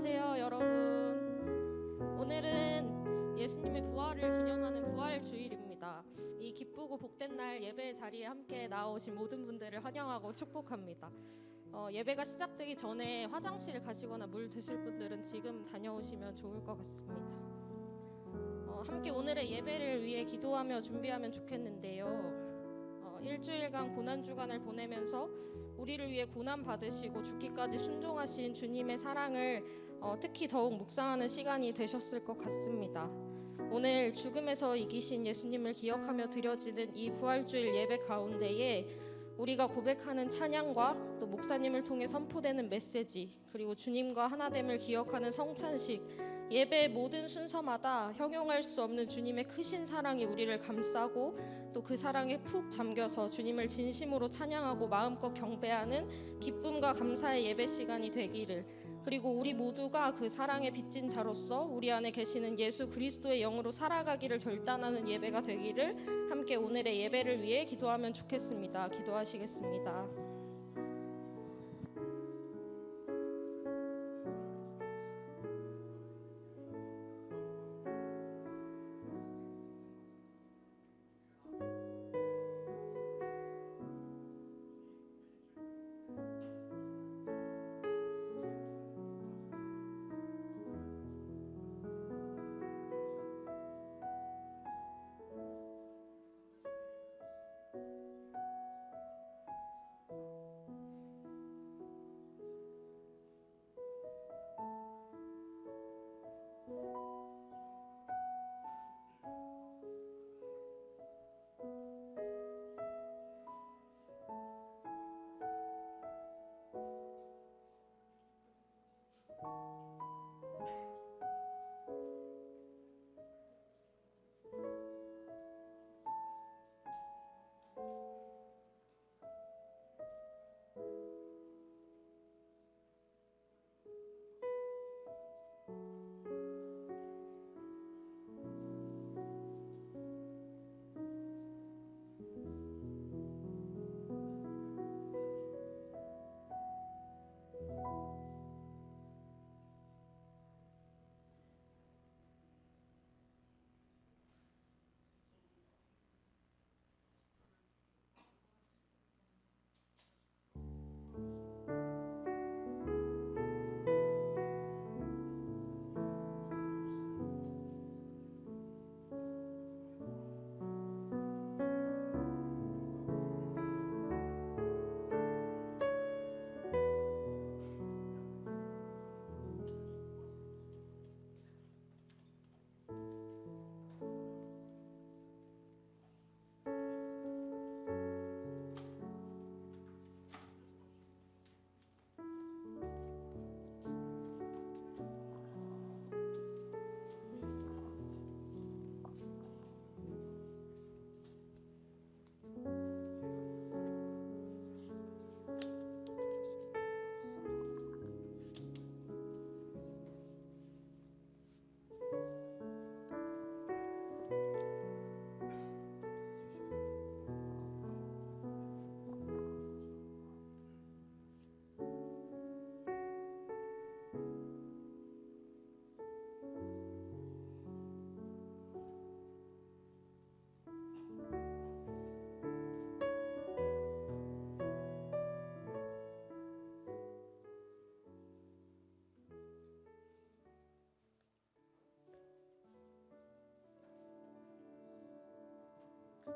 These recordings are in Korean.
안녕하세요, 여러분. 오늘은 예수님의 부활을 기념하는 부활주일입니다. 이 기쁘고 복된 날 예배 자리에 함께 나오신 모든 분들을 환영하고 축복합니다. 예배가 시작되기 전에 화장실 가시거나 물 드실 분들은 지금 다녀오시면 좋을 것 같습니다. 함께 오늘의 예배를 위해 기도하며 준비하면 좋겠는데요. 일주일간 고난주간을 보내면서 우리를 위해 고난 받으시고 죽기까지 순종하신 주님의 사랑을 특히 더욱 묵상하는 시간이 되셨을 것 같습니다. 오늘 죽음에서 이기신 예수님을 기억하며 드려지는 이 부활주일 예배 가운데에 우리가 고백하는 찬양과 또 목사님을 통해 선포되는 메시지, 그리고 주님과 하나됨을 기억하는 성찬식, 예배의 모든 순서마다 형용할 수 없는 주님의 크신 사랑이 우리를 감싸고 또 그 사랑에 푹 잠겨서 주님을 진심으로 찬양하고 마음껏 경배하는 기쁨과 감사의 예배 시간이 되기를, 그리고 우리 모두가 그 사랑에 빚진 자로서 우리 안에 계시는 예수 그리스도의 영으로 살아가기를 결단하는 예배가 되기를 함께 오늘의 예배를 위해 기도하면 좋겠습니다. 기도하시겠습니다.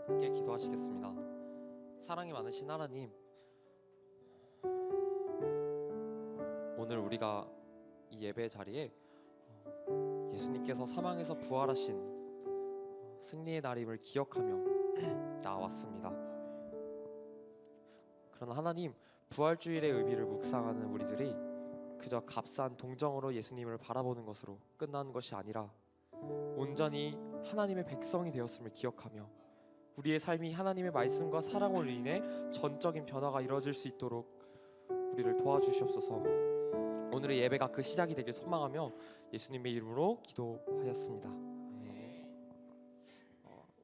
함께 기도하시겠습니다. 사랑이 많으신 하나님, 오늘 우리가 이 예배 자리에 예수님께서 사망에서 부활하신 승리의 날임을 기억하며 나왔습니다. 그러나 하나님, 부활주일의 의미를 묵상하는 우리들이 그저 값싼 동정으로 예수님을 바라보는 것으로 끝나는 것이 아니라 온전히 하나님의 백성이 되었음을 기억하며 우리의 삶이 하나님의 말씀과 사랑으로 인해 전적인 변화가 이루어질 수 있도록 우리를 도와주시옵소서. 오늘의 예배가 그 시작이 되길 소망하며 예수님의 이름으로 기도하였습니다.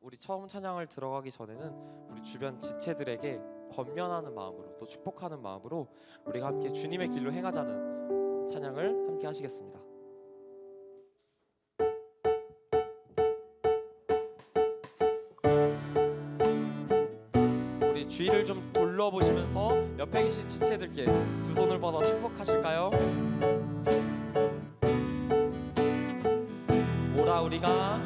우리 처음 찬양을 들어가기 전에는 우리 주변 지체들에게 권면하는 마음으로 또 축복하는 마음으로 우리가 함께 주님의 길로 행하자는 찬양을 함께 하시겠습니다. 우리 주위를 좀 둘러보시면서 옆에 계신 지체들께 두 손을 뻗어 축복하실까요? 오라 우리가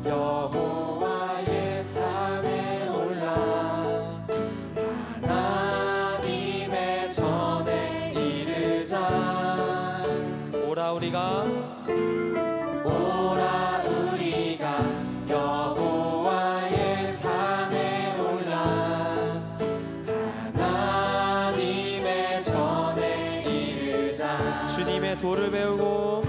여호와의 산에 올라 하나님의 전에 이르자. 오라 우리가 여호와의 산에 올라 하나님의 전에 이르자. 주님의 도를 배우고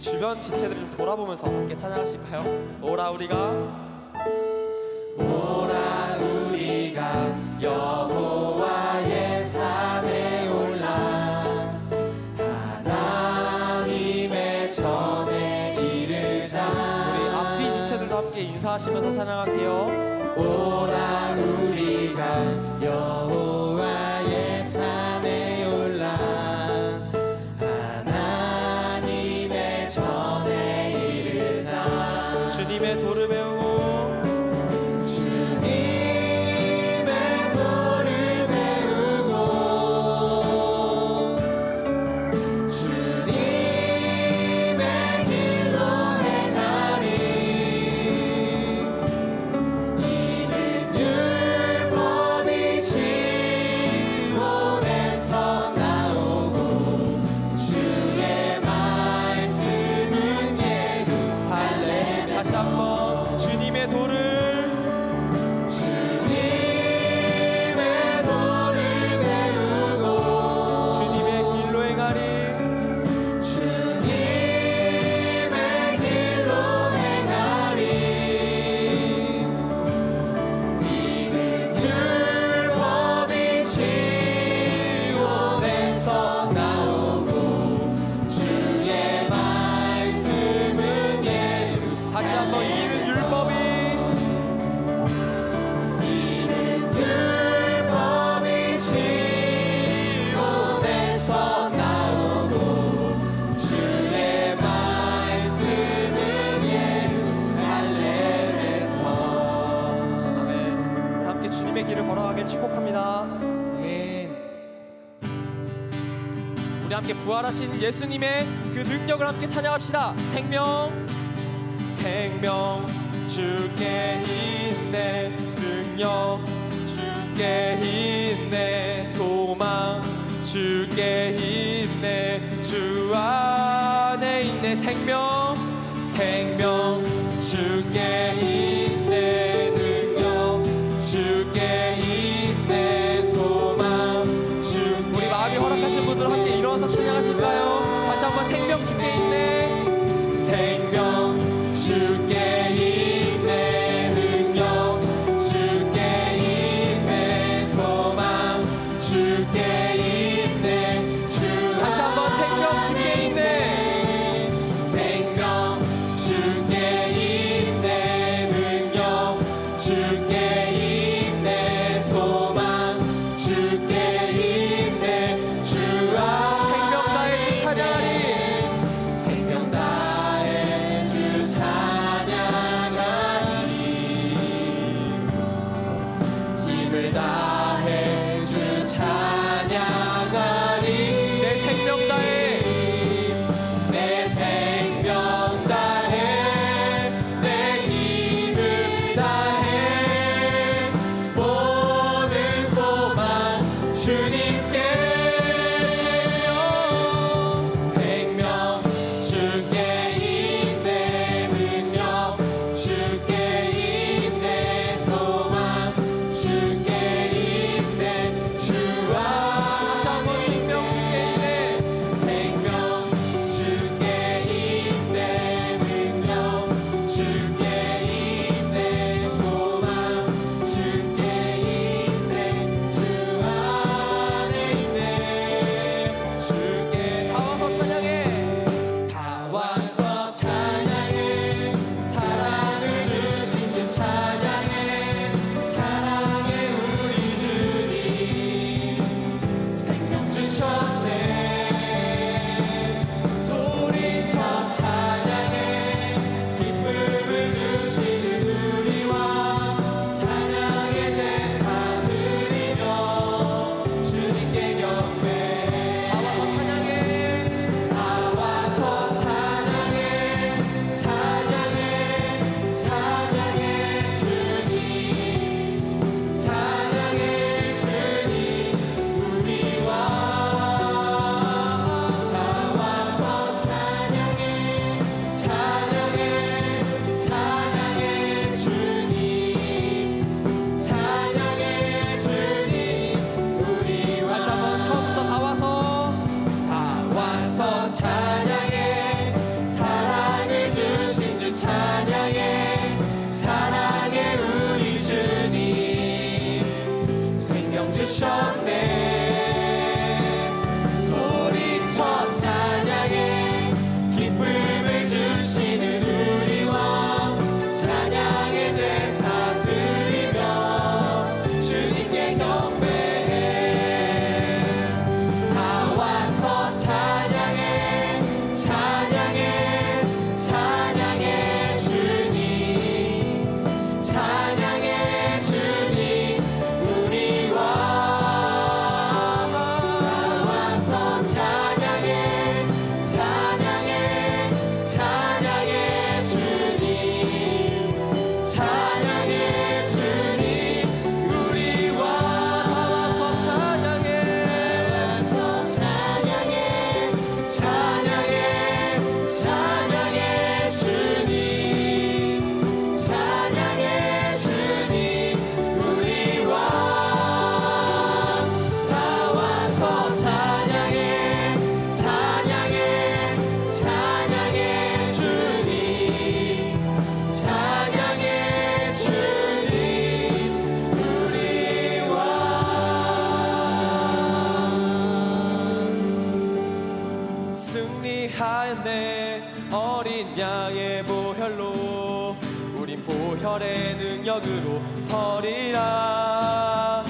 주변 지체들을 좀 돌아보면서 함께 찬양하실까요? 오라 우리가 여호와의 산에 올라 하나님의 전에 이르자. 우리 앞뒤 지체들도 함께 인사하시면서 찬양할게요. 오라 우리가 여호와의 산에 올라 주님의 도를 배우고 주님의 길로 행하리. 이는 율법이 시온에서 나오고 주의 말씀은 예루살렘. 다시 한번 주님의 도를 배우고 주님의 길로 행하리. 주님의 길로 행하리. 이는 율법이 시온에서 나오고 주의 말씀은 다시 한번 이는 율법이 시온에서 나오고 주의 말씀은 예루살렘에서. 아멘. 우리 함께 주님의 길을 걸어가길 축복합니다. 아멘. 우리 함께 부활하신 예수님의 그 능력을 함께 찬양합시다. 생명 주께 있네. 능력 주께 있네. 소망 주께 있네. 주 안에 있네. 생명 주께 있네. 능력 주께 있네. 소망 우리 마음이 허락하신 분들 함께 일어나서 찬양하실까요? 다시 한번 생명 주께 있네. 생명 주께 있네. 능력 주께 있네. 소망 주께 있네. 다시 한번 생명 주께 있네. 생명 주께 있네. 능력 주께 있네. 소망 주께 있네. 주 아 생명 다해 주 찬양하리. 생명 다해 주 찬양하리. 힘을 다해 주 찬양하리. 내 생명 다해 내 생명 다해 내 힘을 다해 모든 소망 주님께. 생명 주께 있네. 능력 주께 있네. 소망 주께 있네. 주셨네. 소리쳐 찬양해 기쁨을 주시는 우리 왕, 찬양의 제사 드리며 주님께 경배해. 다 와서 찬양해 찬양해 찬양해 주님, 찬양해 주님 우리 왕. 다 와서 찬양해 찬양해 찬양해 주님, 찬양해 주님 우리 왕. 다 와서 찬양해 찬양해 찬양해 주님, 찬양해 주님 우리 왕. 다 와서 찬양해 찬양해 찬양해 주님, 찬양해 주님 우리 왕. 승리하였네 어린 양의 보혈로, 우린 보혈의 능력으로 서리라.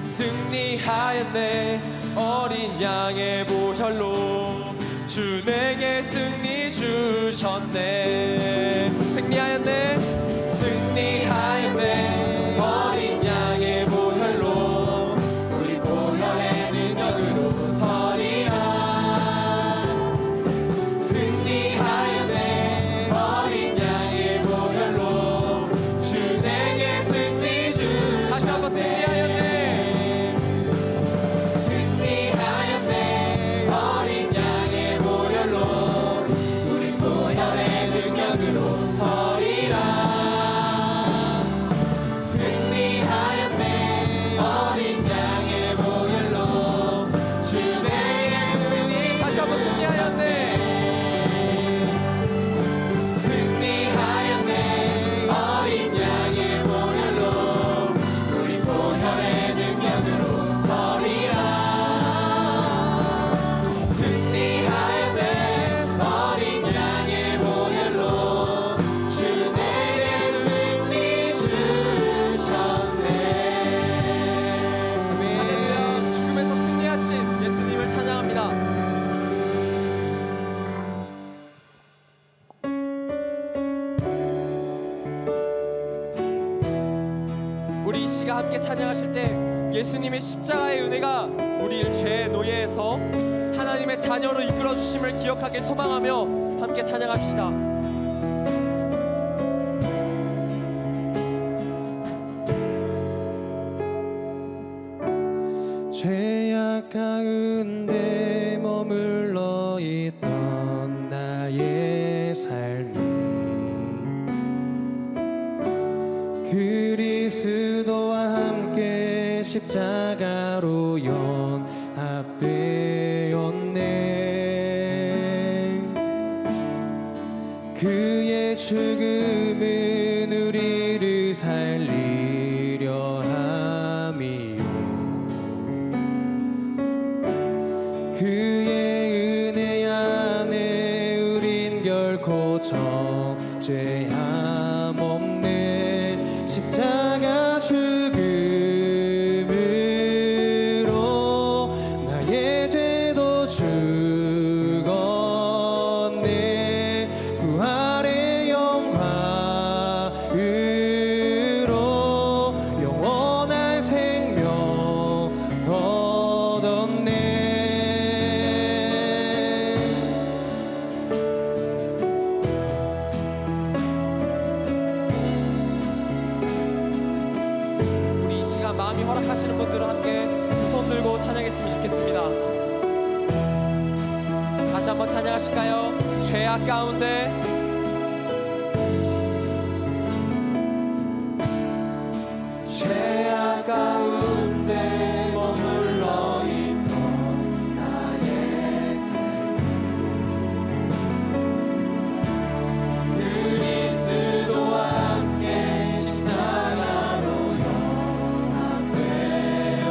승리하였네 어린 양의 보혈로, 주 내게 승리 주셨네. 승리하였네 승리하였네 어린 양의 보혈로, 우리 보혈의 능력으로 서리라. 승리하였네 어린 양의 보혈로, 주 내게 승리 주셨네. 다시 한번 승리하였네 승리하였네 어린 양의 보혈로, 우리 보혈의 능력으로 서리라. 승리하였네 어린 양의 보혈로, 주 내게 승리. 다시 한번 승리하였네 승리하였네 어린 양의 보혈로, 우리 보혈의 능력으로 서리라. 승리하였네 어린 양의 보혈로, 주 내게 승리 주셨네. 할렐루야. 죽음에서 승리하신 예수님을 찬양합니다. 우리 이 시가 함께 찬양하실 때 예수님의 십자가의 은혜가 우리를 죄의 노예에서 하나님의 자녀로 이끌어 주심을 기억하길 소망하며 함께 찬양합시다. 죄악 가운데 머물러 있던 나의 삶이 그리스도와 함께 십자가로 연합되었네. 그의 죽음은 우리를 살리려 함이요, 그의 은혜 안에 우린 결코 정죄함 없네. 십자가 죽음으로 나의 죄도 죽었네. 부활의 영광으로 영원한 생명 얻었네. 우리 이 시간 마음이 허락하시는 분들은 함께 두 손 들고 찬양했으면 좋겠습니다. 다시 한번 찬양하실까요? 죄악 가운데 죄악 가운데 머물러 있던 나의 삶, 그리스도와 함께 십자가로 연합되었네.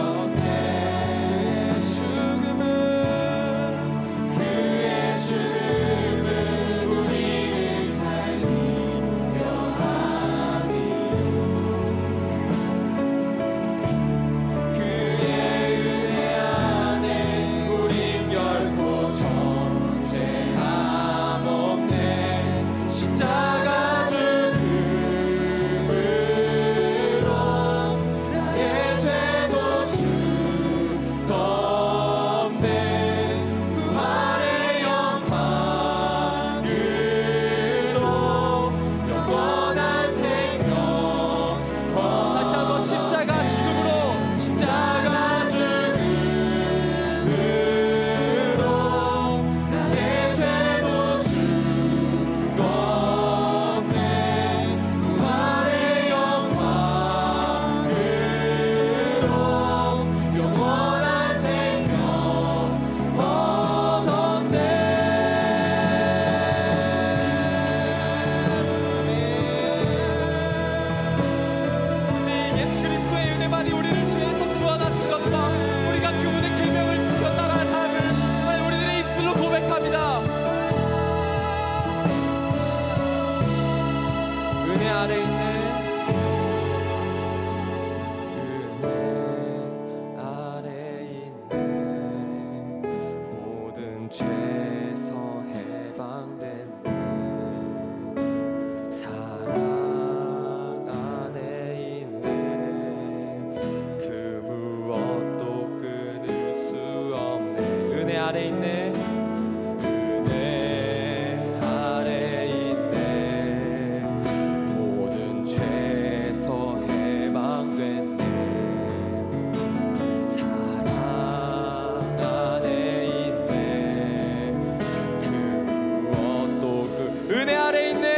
아래 있네. 은혜 아래 있네. 모든 죄에서 해방됐네. 사랑 안에 있네. 그 무엇도 그 은혜 아래 있네.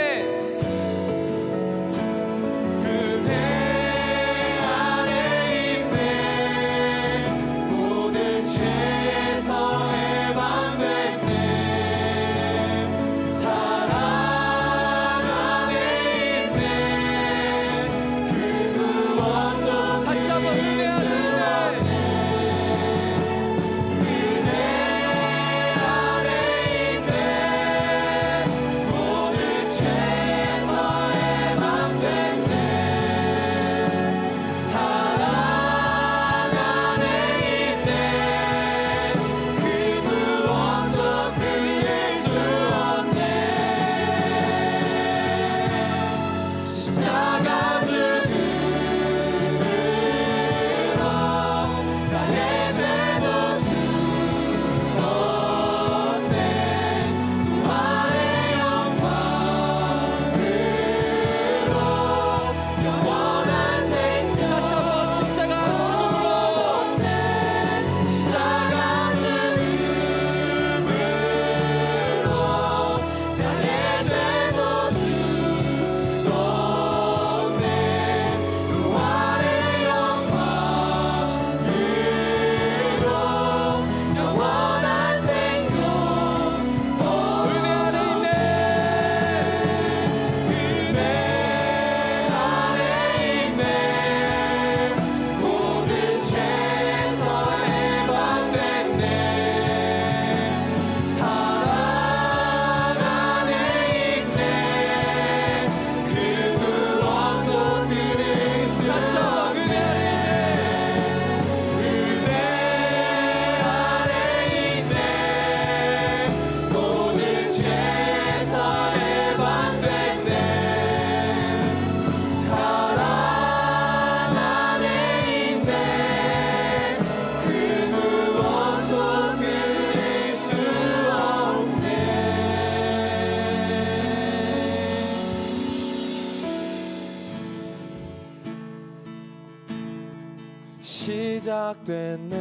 시작됐네.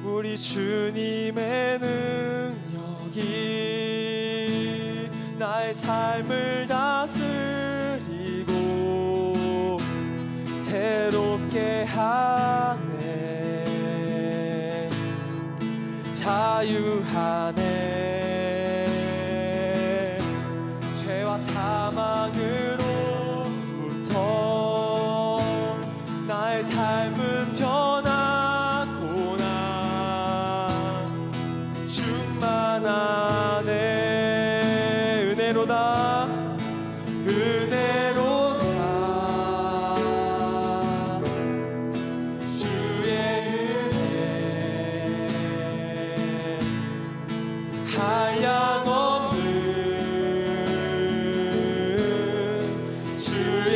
우리 주님의 능력이 나의 삶을 다스리고 새롭게 하네. 자유하네. 죄와 사망으로부터 나의 삶은 변하구나. 충만하네. 은혜로다. 은혜로다. 주의 은혜 한량없는 주의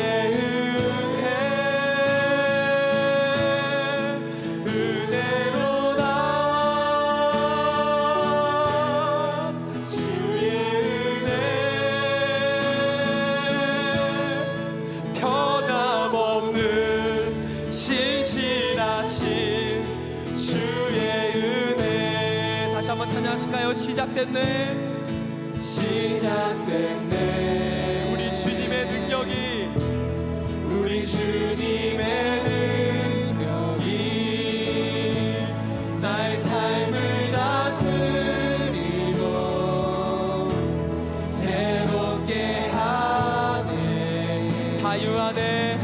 찬양하실까요? 시작됐네. 시작됐네. 우리 주님의 능력이 우리 주님의 능력이 나의 삶을 다스리고 새롭게 하네. 자유하네.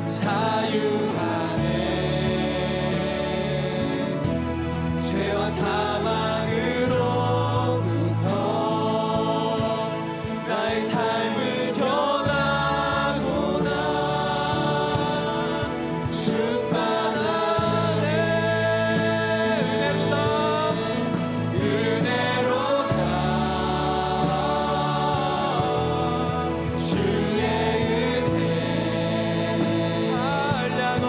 자유하네. 죄와 사망으로부터 나의 삶을 변하구나. 충만하네. 은혜로다. 은혜로다. 주의 은혜 한량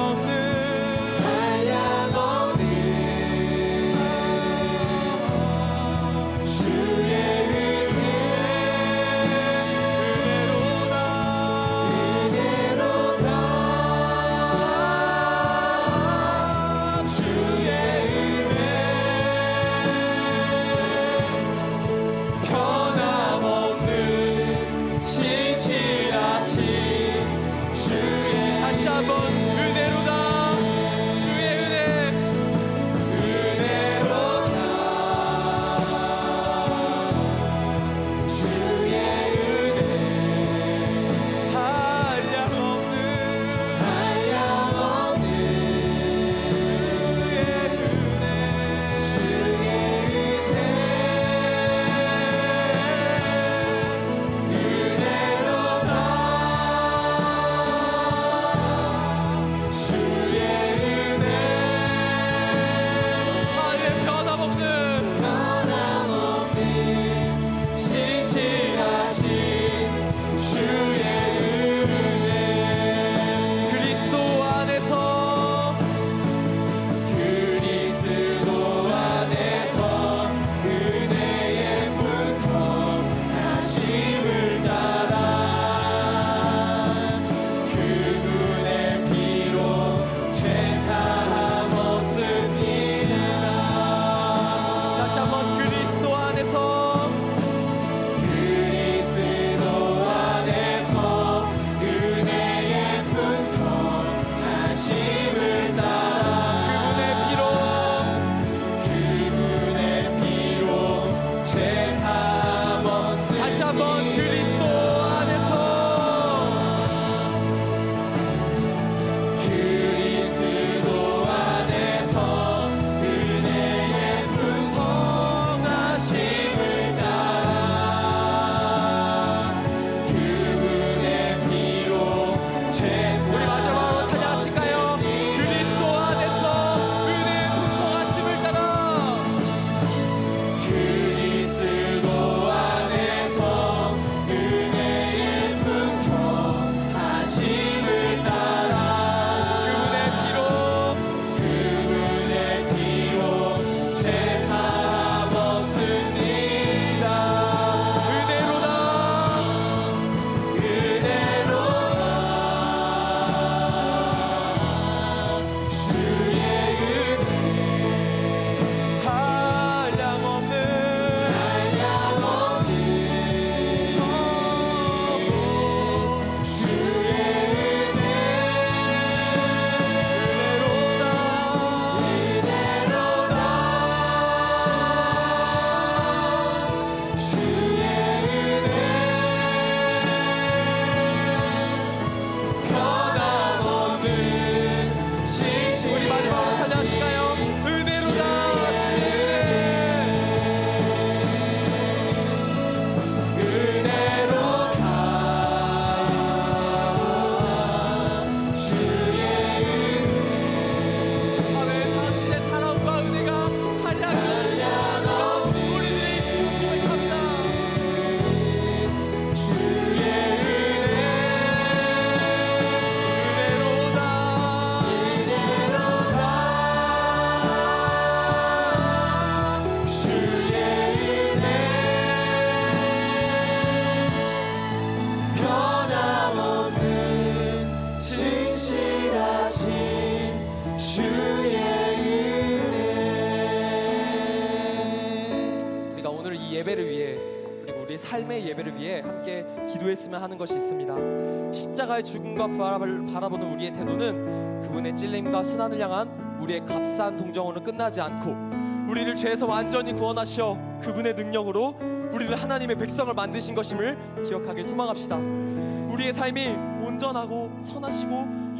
예배를 위해, 그리고 우리의 삶의 예배를 위해 함께 기도했으면 하는 것이 있습니다. 십자가의 죽음과 부활을 바라보는 우리의 태도는 그분의 찔림과 순환을 향한 우리의 값싼 동정으로 끝나지 않고, 우리를 죄에서 완전히 구원하시어 그분의 능력으로 우리를 하나님의 백성을 만드신 것임을 기억하길 소망합시다. 우리의 삶이 온전하고 선하시고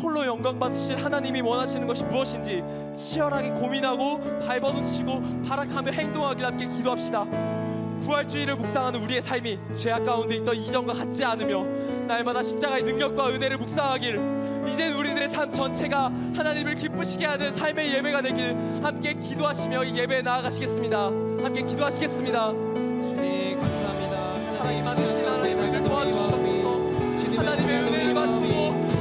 홀로 영광 받으실 하나님이 원하시는 것이 무엇인지 치열하게 고민하고 발버둥치고 발악하며 행동하길 함께 기도합시다. 부활주의를 묵상하는 우리의 삶이 죄악 가운데 있던 이전과 같지 않으며 날마다 십자가의 능력과 은혜를 묵상하길, 이제 우리들의 삶 전체가 하나님을 기쁘시게 하는 삶의 예배가 되길 함께 기도하시며 이 예배에 나아가시겠습니다. 함께 기도하시겠습니다. 주님 감사합니다. 사랑이 많으신 하나님, 우리를 도와주시옵소서. 하나님의 은혜를 받고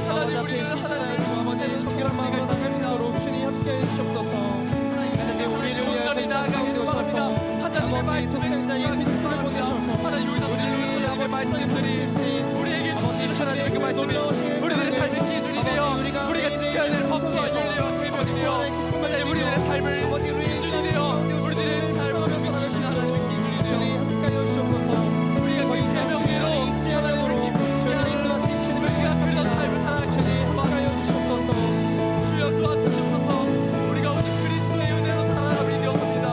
하나님 우리를 아버지의 정결한 마음으로 나갈 수 있도록 주님 함께해 주시옵소서. 하나님 우리를 온전히 나아가게 도와주셔서 하나님의 말씀을 예수님을 보내셔서 하나님 여기서 들리는 하나님의 말씀들이 우리에게 주신 하나님의 그 말씀이 우리들의 삶의 기준이 되어 우리가 지켜야 될 법과 윤리와 계명이 되어 하나님 우리들의 삶을 기준이 되어 우리들의 삶을 비추신 하나님의 기준이 되어 주님 함께해 주시옵소서. 우리가 그 계명대로 하나님을 기쁘시게 하는 우리가 그런 삶을 살아갈 수 있도록 함께해 주시옵소서. 주여 도와주시옵소서. 우리가 오직 그리스도의 은혜로 살아남이 되었습니다.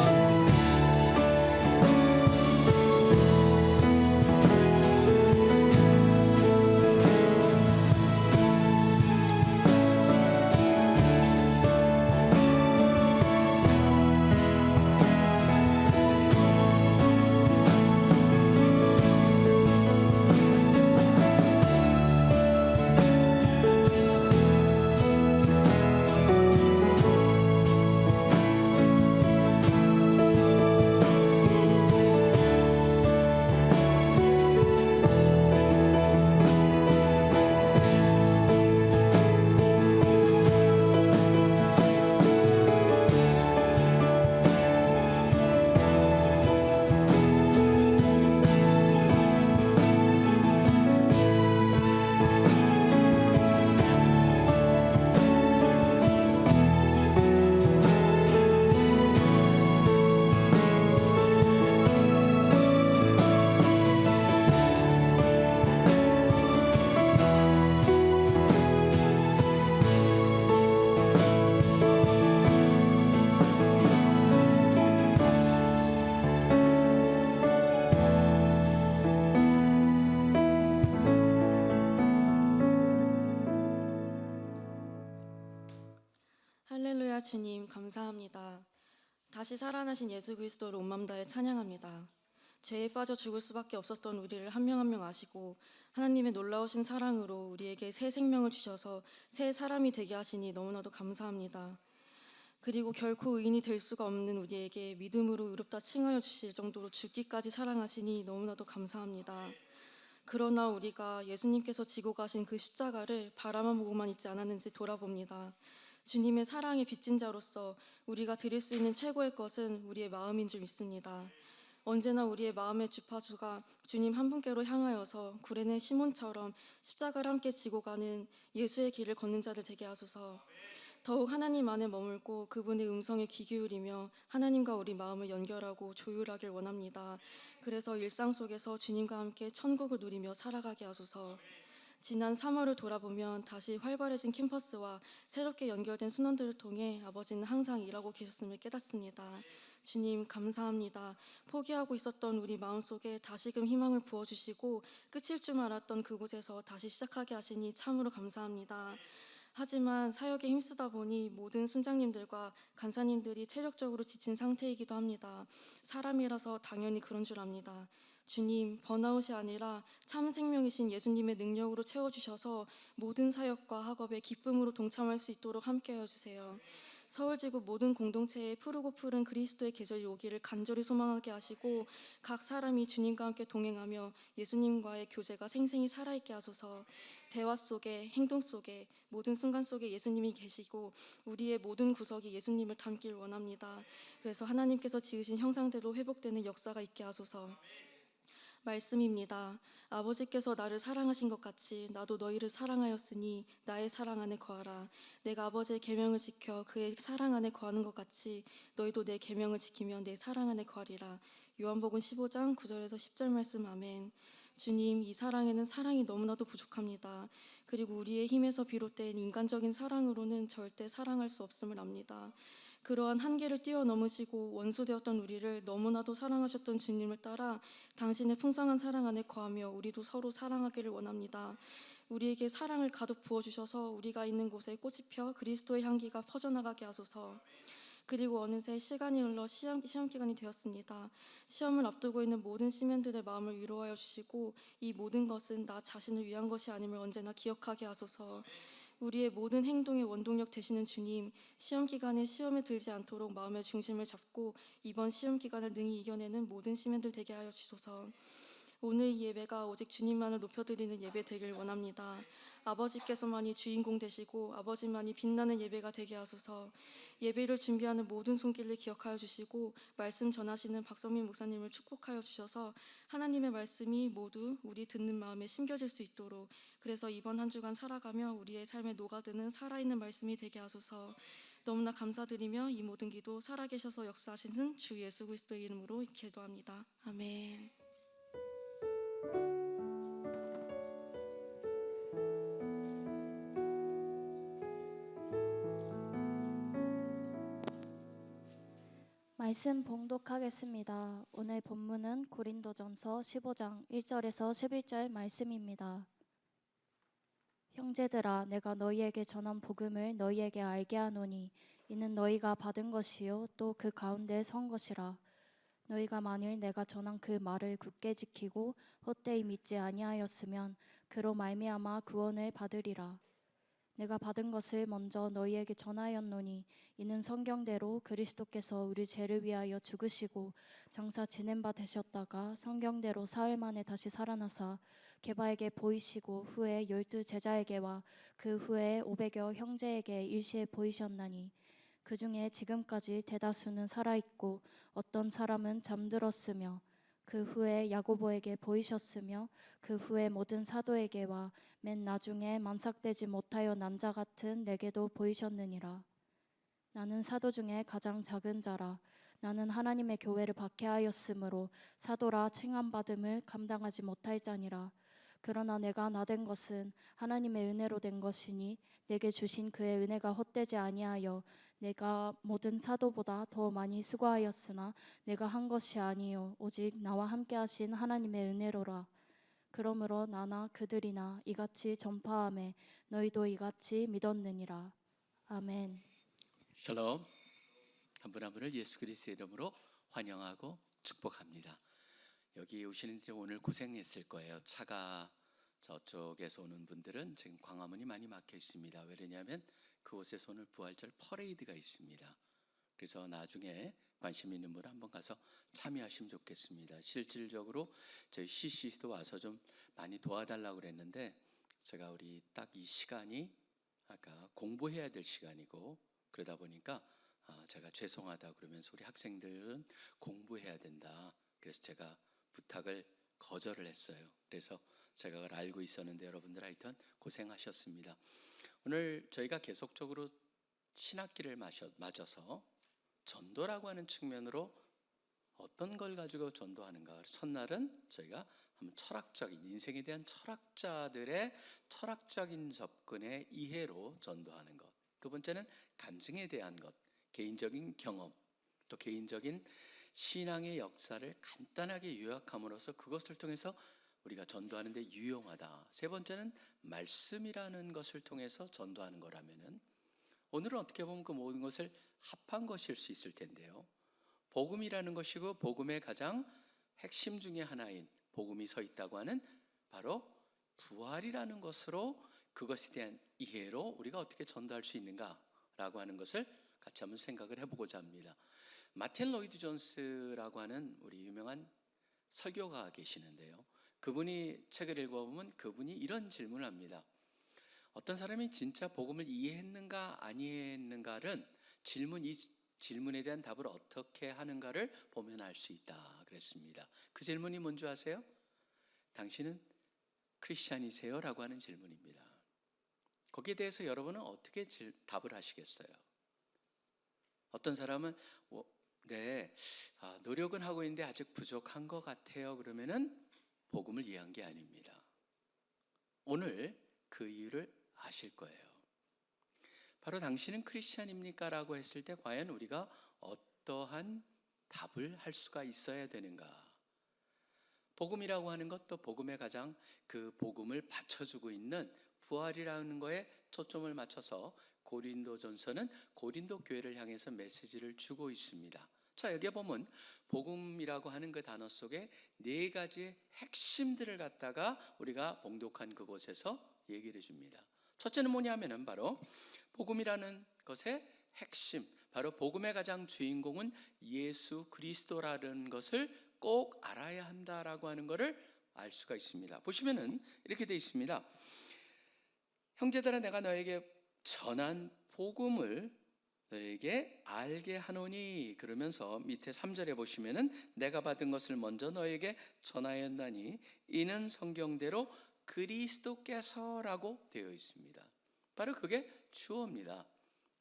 할렐루야. 주님 감사합니다. 다시 살아나신 예수 그리스도를 온 마음 다해 찬양합니다. 죄에 빠져 죽을 수밖에 없었던 우리를 한 명 한 명 아시고 하나님의 놀라우신 사랑으로 우리에게 새 생명을 주셔서 새 사람이 되게 하시니 너무나도 감사합니다. 그리고 결코 의인이 될 수가 없는 우리에게 믿음으로 의롭다 칭하여 주실 정도로 죽기까지 사랑하시니 너무나도 감사합니다. 그러나 우리가 예수님께서 지고 가신 그 십자가를 바라만 보고만 있지 않았는지 돌아봅니다. 주님의 사랑의 빚진 자로서 우리가 드릴 수 있는 최고의 것은 우리의 마음인 줄 믿습니다. 언제나 우리의 마음의 주파수가 주님 한 분께로 향하여서 구레네 시몬처럼 십자가를 함께 지고 가는 예수의 길을 걷는 자들 되게 하소서. 더욱 하나님 안에 머물고 그분의 음성에 귀 기울이며 하나님과 우리 마음을 연결하고 조율하길 원합니다. 그래서 일상 속에서 주님과 함께 천국을 누리며 살아가게 하소서. 지난 3월을 돌아보면 다시 활발해진 캠퍼스와 새롭게 연결된 순원들을 통해 아버지는 항상 일하고 계셨음을 깨닫습니다. 주님 감사합니다. 포기하고 있었던 우리 마음속에 다시금 희망을 부어주시고 끝일 줄 알았던 그곳에서 다시 시작하게 하시니 참으로 감사합니다. 하지만 사역에 힘쓰다 보니 모든 순장님들과 간사님들이 체력적으로 지친 상태이기도 합니다. 사람이라서 당연히 그런 줄 압니다. 주님, 번아웃이 아니라 참 생명이신 예수님의 능력으로 채워주셔서 모든 사역과 학업에 기쁨으로 동참할 수 있도록 함께해 주세요. 서울지구 모든 공동체에 푸르고 푸른 그리스도의 계절이 오기를 간절히 소망하게 하시고 각 사람이 주님과 함께 동행하며 예수님과의 교제가 생생히 살아있게 하소서. 대화 속에, 행동 속에, 모든 순간 속에 예수님이 계시고 우리의 모든 구석이 예수님을 닮길 원합니다. 그래서 하나님께서 지으신 형상대로 회복되는 역사가 있게 하소서. 말씀입니다. 아버지께서 나를 사랑하신 것 같이 나도 너희를 사랑하였으니 나의 사랑 안에 거하라. 내가 아버지의 계명을 지켜 그의 사랑 안에 거하는 것 같이 너희도 내 계명을 지키며 내 사랑 안에 거하리라. 요한복음 15장 9절에서 10절 말씀 아멘. 주님, 이 사랑에는 사랑이 너무나도 부족합니다. 그리고 우리의 힘에서 비롯된 인간적인 사랑으로는 절대 사랑할 수 없음을 압니다. 그러한 한계를 뛰어넘으시고 원수되었던 우리를 너무나도 사랑하셨던 주님을 따라 당신의 풍성한 사랑 안에 거하며 우리도 서로 사랑하기를 원합니다. 우리에게 사랑을 가득 부어주셔서 우리가 있는 곳에 꽃이 펴 그리스도의 향기가 퍼져나가게 하소서. 그리고 어느새 시간이 흘러 시험 기간이 되었습니다. 시험을 앞두고 있는 모든 시민들의 마음을 위로하여 주시고 이 모든 것은 나 자신을 위한 것이 아님을 언제나 기억하게 하소서. 우리의 모든 행동의 원동력 되시는 주님, 시험 기간에 시험에 들지 않도록 마음의 중심을 잡고 이번 시험 기간을 능히 이겨내는 모든 시민들 되게 하여 주소서. 오늘 이 예배가 오직 주님만을 높여드리는 예배 되길 원합니다. 아버지께서만이 주인공 되시고 아버지만이 빛나는 예배가 되게 하소서. 예배를 준비하는 모든 손길을 기억하여 주시고 말씀 전하시는 박성민 목사님을 축복하여 주셔서 하나님의 말씀이 모두 우리 듣는 마음에 심겨질 수 있도록, 그래서 이번 한 주간 살아가며 우리의 삶에 녹아드는 살아있는 말씀이 되게 하소서. 너무나 감사드리며 이 모든 기도 살아계셔서 역사하시는 주 예수 그리스도의 이름으로 기도합니다. 아멘. 말씀 봉독하겠습니다. 오늘 본문은 고린도전서 15장 1절에서 11절 말씀입니다. 형제들아, 내가 너희에게 전한 복음을 너희에게 알게 하노니 이는 너희가 받은 것이요 또 그 가운데 선 것이라. 너희가 만일 내가 전한 그 말을 굳게 지키고 헛되이 믿지 아니하였으면 그로 말미암아 구원을 받으리라. 내가 받은 것을 먼저 너희에게 전하였노니 이는 성경대로 그리스도께서 우리 죄를 위하여 죽으시고 장사 지낸 바 되셨다가 성경대로 사흘 만에 다시 살아나사 게바에게 보이시고 후에 12 제자에게와 그 후에 500여 형제에게 일시에 보이셨나니 그 중에 지금까지 대다수는 살아있고 어떤 사람은 잠들었으며 그 후에 야고보에게 보이셨으며 그 후에 모든 사도에게와 맨 나중에 만삭되지 못하여 난 자 같은 내게도 보이셨느니라. 나는 사도 중에 가장 작은 자라. 나는 하나님의 교회를 박해하였으므로 사도라 칭함받음을 감당하지 못할 자니라. 그러나 내가 나된 것은 하나님의 은혜로 된 것이니 내게 주신 그의 은혜가 헛되지 아니하여 내가 모든 사도보다 더 많이 수고하였으나 내가 한 것이 아니요 오직 나와 함께 하신 하나님의 은혜로라. 그러므로 나나 그들이나 이같이 전파하매 너희도 이같이 믿었느니라. 아멘. 샬롬. 한 분 한 분을 예수 그리스도의 이름으로 환영하고 축복합니다. 여기 오시는 데 오늘 고생했을 거예요. 차가 저쪽에서 오는 분들은 지금 광화문이 많이 막혀 있습니다. 왜냐하면 그곳에서 오늘 부활절 퍼레이드가 있습니다. 그래서 나중에 관심 있는 분 한번 가서 참여하시면 좋겠습니다. 실질적으로 저희 CC도 와서 좀 많이 도와달라고 그랬는데 제가 우리 딱 이 시간이 아까 공부해야 될 시간이고 그러다 보니까 제가 죄송하다 그러면서 우리 학생들은 공부해야 된다. 그래서 제가 부탁을 거절을 했어요. 그래서 제가 그걸 알고 있었는데 여러분들 하여튼 고생하셨습니다. 오늘 저희가 계속적으로 신학기를 맞아서 전도라고 하는 측면으로 어떤 걸 가지고 전도하는가. 첫날은 저희가 한번 철학적인 인생에 대한 철학자들의 철학적인 접근의 이해로 전도하는 것. 두 번째는 간증에 대한 것, 개인적인 경험, 또 개인적인 신앙의 역사를 간단하게 요약함으로써 그것을 통해서 우리가 전도하는 데 유용하다. 세 번째는 말씀이라는 것을 통해서 전도하는 거라면은 오늘은 어떻게 보면 그 모든 것을 합한 것일 수 있을 텐데요. 복음이라는 것이고 복음의 가장 핵심 중에 하나인 복음이 서 있다고 하는 바로 부활이라는 것으로 그것에 대한 이해로 우리가 어떻게 전도할 수 있는가라고 하는 것을 같이 한번 생각을 해보고자 합니다. 마틴 로이드 존스라고 하는 우리 유명한 설교가가 계시는데요. 그분이 책을 읽어보면 그분이 이런 질문을 합니다. 어떤 사람이 진짜 복음을 이해했는가 안 이해했는가는 이 질문에 대한 답을 어떻게 하는가를 보면 알 수 있다 그랬습니다. 그 질문이 뭔지 아세요? 당신은 크리스찬이세요? 라고 하는 질문입니다. 거기에 대해서 여러분은 어떻게 답을 하시겠어요? 어떤 사람은 네, 노력은 하고 있는데 아직 부족한 것 같아요. 그러면은 복음을 이해한 게 아닙니다. 오늘 그 이유를 아실 거예요. 바로 당신은 크리스찬입니까? 라고 했을 때 과연 우리가 어떠한 답을 할 수가 있어야 되는가? 복음이라고 하는 것도 복음에 가장 그 복음을 받쳐주고 있는 부활이라는 거에 초점을 맞춰서 고린도전서는 고린도 교회를 향해서 메시지를 주고 있습니다. 자, 여기에 보면 복음이라고 하는 그 단어 속에 네 가지의 핵심들을 갖다가 우리가 봉독한 그곳에서 얘기를 해줍니다. 첫째는 뭐냐면은 바로 복음이라는 것의 핵심, 바로 복음의 가장 주인공은 예수 그리스도라는 것을 꼭 알아야 한다라고 하는 것을 알 수가 있습니다. 보시면은 이렇게 되어 있습니다. 형제들아, 내가 너에게 전한 복음을 너에게 알게 하노니, 그러면서 밑에 3절에 보시면은 내가 받은 것을 먼저 너에게 전하였나니 이는 성경대로 그리스도께서라고 되어 있습니다. 바로 그게 주어입니다.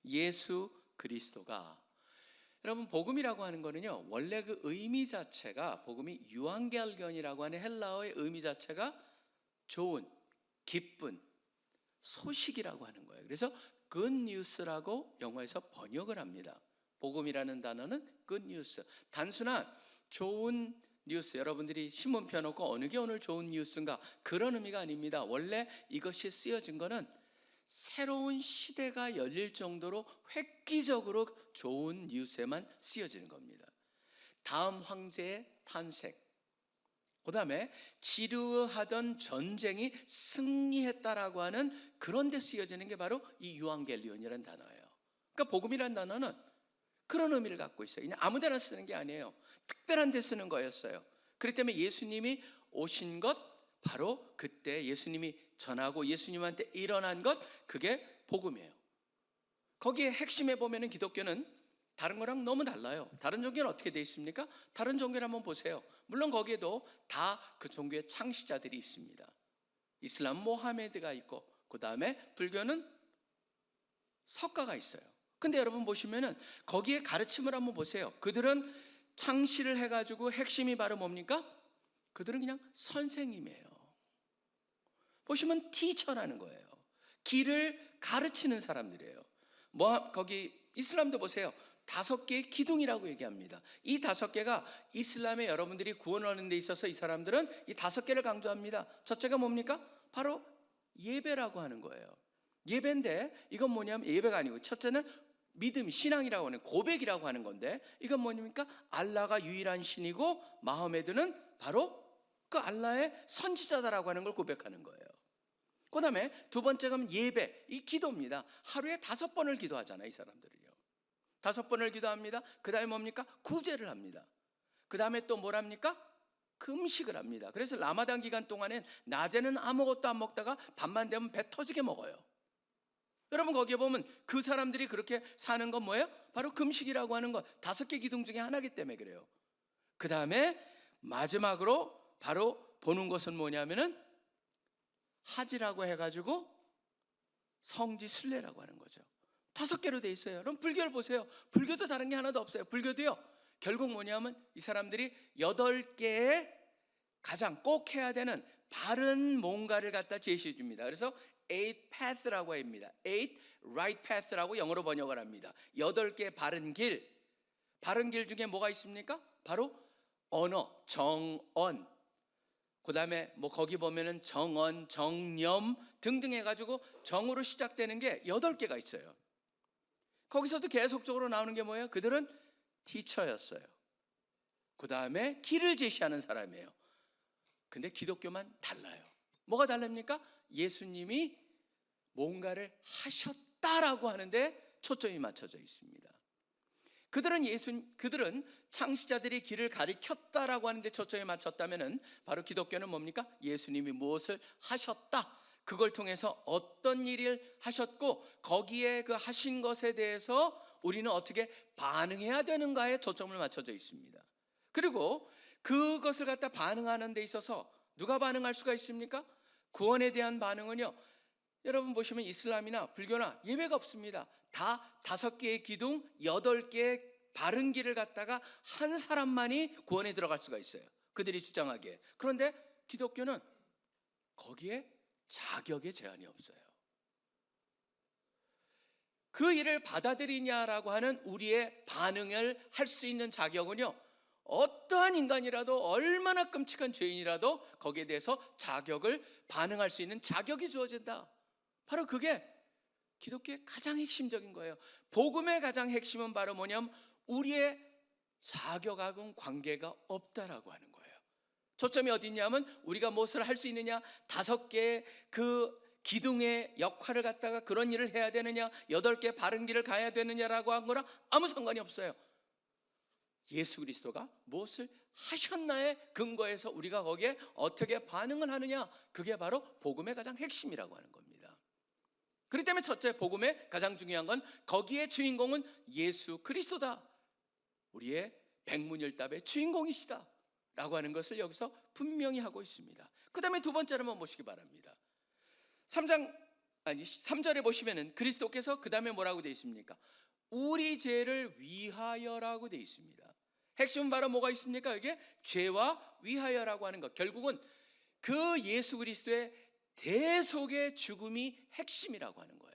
예수 그리스도가. 여러분, 복음이라고 하는 거는요, 원래 그 의미 자체가, 복음이 유앙겔건이라고 하는 헬라어의 의미 자체가 좋은, 기쁜 소식이라고 하는 거예요. 그래서 good news라고 영어에서 번역을 합니다. 복음이라는 단어는 good news, 단순한 좋은 뉴스, 여러분들이 신문 펴놓고 어느 게 오늘 좋은 뉴스인가, 그런 의미가 아닙니다. 원래 이것이 쓰여진 거는 새로운 시대가 열릴 정도로 획기적으로 좋은 뉴스에만 쓰여지는 겁니다. 다음 황제의 탄생, 그 다음에 지루하던 전쟁이 승리했다라고 하는 그런 데 쓰여지는 게 바로 이 유앙겔리온이라는 단어예요. 그러니까 복음이라는 단어는 그런 의미를 갖고 있어요. 그냥 아무 데나 쓰는 게 아니에요. 특별한 데 쓰는 거였어요. 그렇기 때문에 예수님이 오신 것, 바로 그때 예수님이 전하고 예수님한테 일어난 것, 그게 복음이에요. 거기에 핵심에 보면은 기독교는 다른 거랑 너무 달라요. 다른 종교는 어떻게 되어 있습니까? 다른 종교를 한번 보세요. 물론 거기에도 다 그 종교의 창시자들이 있습니다. 이슬람 모하메드가 있고, 그 다음에 불교는 석가가 있어요. 근데 여러분 보시면은 거기에 가르침을 한번 보세요. 그들은 창시를 해가지고 핵심이 바로 뭡니까? 그들은 그냥 선생님이에요. 보시면 티처라는 거예요. 길을 가르치는 사람들이에요. 거기 이슬람도 보세요. 5개의 기둥이라고 얘기합니다. 이 5개가 이슬람에 여러분들이 구원을 얻는 데 있어서 이 사람들은 이 5개를 강조합니다. 첫째가 뭡니까? 바로 예배라고 하는 거예요. 예배인데 이건 뭐냐면, 예배가 아니고 첫째는 믿음, 신앙이라고 하는, 고백이라고 하는 건데, 이건 뭐입니까? 알라가 유일한 신이고 마호메드는 바로 그 알라의 선지자다라고 하는 걸 고백하는 거예요. 그 다음에 두 번째가 예배, 이 기도입니다. 하루에 5번을 기도하잖아요, 이 사람들은요. 5번을 기도합니다. 그 다음에 뭡니까? 구제를 합니다. 그 다음에 또 뭘 합니까? 금식을 합니다. 그래서 라마단 기간 동안엔 낮에는 아무것도 안 먹다가 밤만 되면 배 터지게 먹어요. 여러분 거기에 보면 그 사람들이 그렇게 사는 건 뭐예요? 바로 금식이라고 하는 것, 5개 기둥 중에 하나이기 때문에 그래요. 그 다음에 마지막으로 바로 보는 것은 뭐냐면은 하지라고 해가지고 성지 순례라고 하는 거죠. 5개로 돼 있어요. 그럼 불교를 보세요. 불교도 다른 게 하나도 없어요. 불교도요, 결국 뭐냐면 이 사람들이 8개의 가장 꼭 해야 되는 바른 뭔가를 갖다 제시해 줍니다. 그래서 8 path라고 합니다. 8 right path라고 영어로 번역을 합니다. 8개 바른 길. 바른 길 중에 뭐가 있습니까? 바로 언어, 정언. 그 다음에 뭐 거기 보면은 정언, 정념 등등 해가지고 정으로 시작되는 게 8개가 있어요. 거기서도 계속적으로 나오는 게 뭐예요? 그들은 티처였어요. 그 다음에 길을 제시하는 사람이에요. 근데 기독교만 달라요. 뭐가 다릅니까? 예수님이 뭔가를 하셨다라고 하는데 초점이 맞춰져 있습니다. 그들은 창시자들이 길을 가리켰다라고 하는데 초점이 맞췄다면은 바로 기독교는 뭡니까? 예수님이 무엇을 하셨다, 그걸 통해서 어떤 일을 하셨고 거기에 그 하신 것에 대해서 우리는 어떻게 반응해야 되는가에 초점을 맞춰져 있습니다. 그리고 그것을 갖다 반응하는 데 있어서 누가 반응할 수가 있습니까? 구원에 대한 반응은요, 여러분 보시면 이슬람이나 불교나 예배가 없습니다. 다 5개의 기둥, 8개의 바른 길을 갖다가 한 사람만이 구원에 들어갈 수가 있어요. 그들이 주장하기에. 그런데 기독교는 거기에 자격의 제한이 없어요. 그 일을 받아들이냐라고 하는 우리의 반응을 할 수 있는 자격은요, 어떠한 인간이라도 얼마나 끔찍한 죄인이라도 거기에 대해서 자격을 반응할 수 있는 자격이 주어진다. 바로 그게 기독교의 가장 핵심적인 거예요. 복음의 가장 핵심은 바로 뭐냐면 우리의 자격하고는 관계가 없다라고 하는 거예요. 초점이 어디 있냐면 우리가 무엇을 할 수 있느냐, 5개의 그 기둥의 역할을 갖다가 그런 일을 해야 되느냐, 8개 바른 길을 가야 되느냐라고 한 거랑 아무 상관이 없어요. 예수 그리스도가 무엇을 하셨나에 근거해서 우리가 거기에 어떻게 반응을 하느냐, 그게 바로 복음의 가장 핵심이라고 하는 겁니다. 그렇기 때문에 첫째, 복음의 가장 중요한 건 거기에 주인공은 예수 그리스도다. 우리의 백문열답의 주인공이시다 라고 하는 것을 여기서 분명히 하고 있습니다. 그 다음에 두 번째로 한번 보시기 바랍니다. 3절에 보시면은 그리스도께서 그 다음에 뭐라고 되어 있습니까? 우리 죄를 위하여라고 되어 있습니다. 핵심은 바로 뭐가 있습니까? 이게 죄와 위하여라고 하는 것, 결국은 그 예수 그리스도의 대속의 죽음이 핵심이라고 하는 거예요.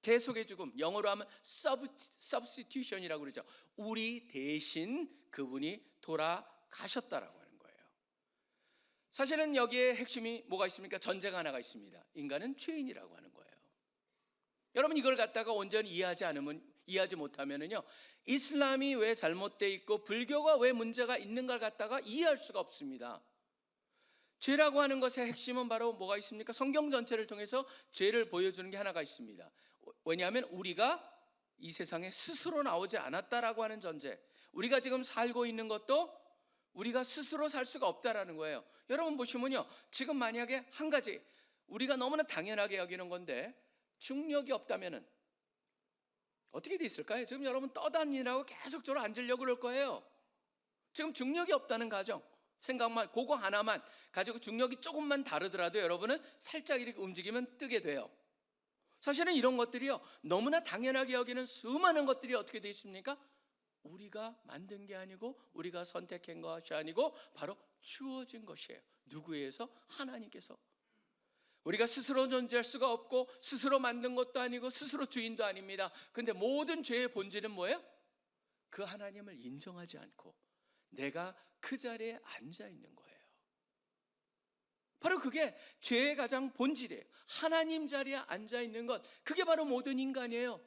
대속의 죽음, 영어로 하면 substitution이라고 그러죠. 우리 대신 그분이 돌아가셨다라고 하는 거예요. 사실은 여기에 핵심이 뭐가 있습니까? 전제가 하나가 있습니다. 인간은 죄인이라고 하는 거예요. 여러분, 이걸 갖다가 온전히 이해하지 못하면은요, 이슬람이 왜 잘못되어 있고 불교가 왜 문제가 있는가를 갖다가 이해할 수가 없습니다. 죄라고 하는 것의 핵심은 바로 뭐가 있습니까? 성경 전체를 통해서 죄를 보여주는 게 하나가 있습니다. 왜냐하면 우리가 이 세상에 스스로 나오지 않았다라고 하는 전제, 우리가 지금 살고 있는 것도 우리가 스스로 살 수가 없다라는 거예요. 여러분 보시면요, 지금 만약에 한 가지 우리가 너무나 당연하게 여기는 건데, 중력이 없다면은 어떻게 돼 있을까요? 지금 여러분 떠다니라고 계속적으로 앉으려고 그럴 거예요. 지금 중력이 없다는 가정, 생각만, 그거 하나만 가지고 중력이 조금만 다르더라도 여러분은 살짝 이렇게 움직이면 뜨게 돼요. 사실은 이런 것들이요, 너무나 당연하게 여기는 수많은 것들이 어떻게 돼 있습니까? 우리가 만든 게 아니고 우리가 선택한 것이 아니고 바로 주어진 것이에요. 누구에서? 하나님께서. 우리가 스스로 존재할 수가 없고 스스로 만든 것도 아니고 스스로 주인도 아닙니다. 근데 모든 죄의 본질은 뭐예요? 그 하나님을 인정하지 않고 내가 그 자리에 앉아 있는 거예요. 바로 그게 죄의 가장 본질이에요. 하나님 자리에 앉아 있는 것, 그게 바로 모든 인간이에요.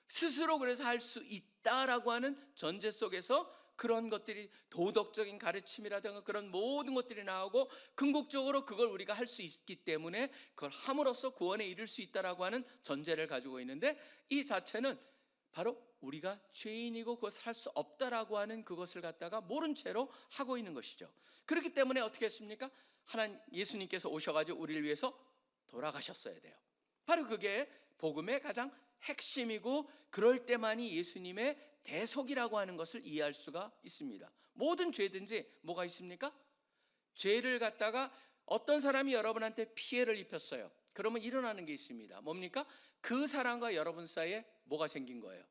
스스로 그래서 할 수 있다라고 하는 전제 속에서 그런 것들이 도덕적인 가르침이라든가 그런 모든 것들이 나오고 궁극적으로 그걸 우리가 할 수 있기 때문에 그걸 함으로써 구원에 이를 수 있다라고 하는 전제를 가지고 있는데, 이 자체는 바로 우리가 죄인이고 그것을 할 수 없다라고 하는 그것을 갖다가 모른 채로 하고 있는 것이죠. 그렇기 때문에 어떻게 했습니까? 예수님께서 오셔가지고 우리를 위해서 돌아가셨어야 돼요. 바로 그게 복음의 가장 핵심이고, 그럴 때만이 예수님의 대속이라고 하는 것을 이해할 수가 있습니다. 모든 죄든지 뭐가 있습니까? 죄를 갖다가 어떤 사람이 여러분한테 피해를 입혔어요. 그러면 일어나는 게 있습니다. 뭡니까? 그 사람과 여러분 사이에 뭐가 생긴 거예요?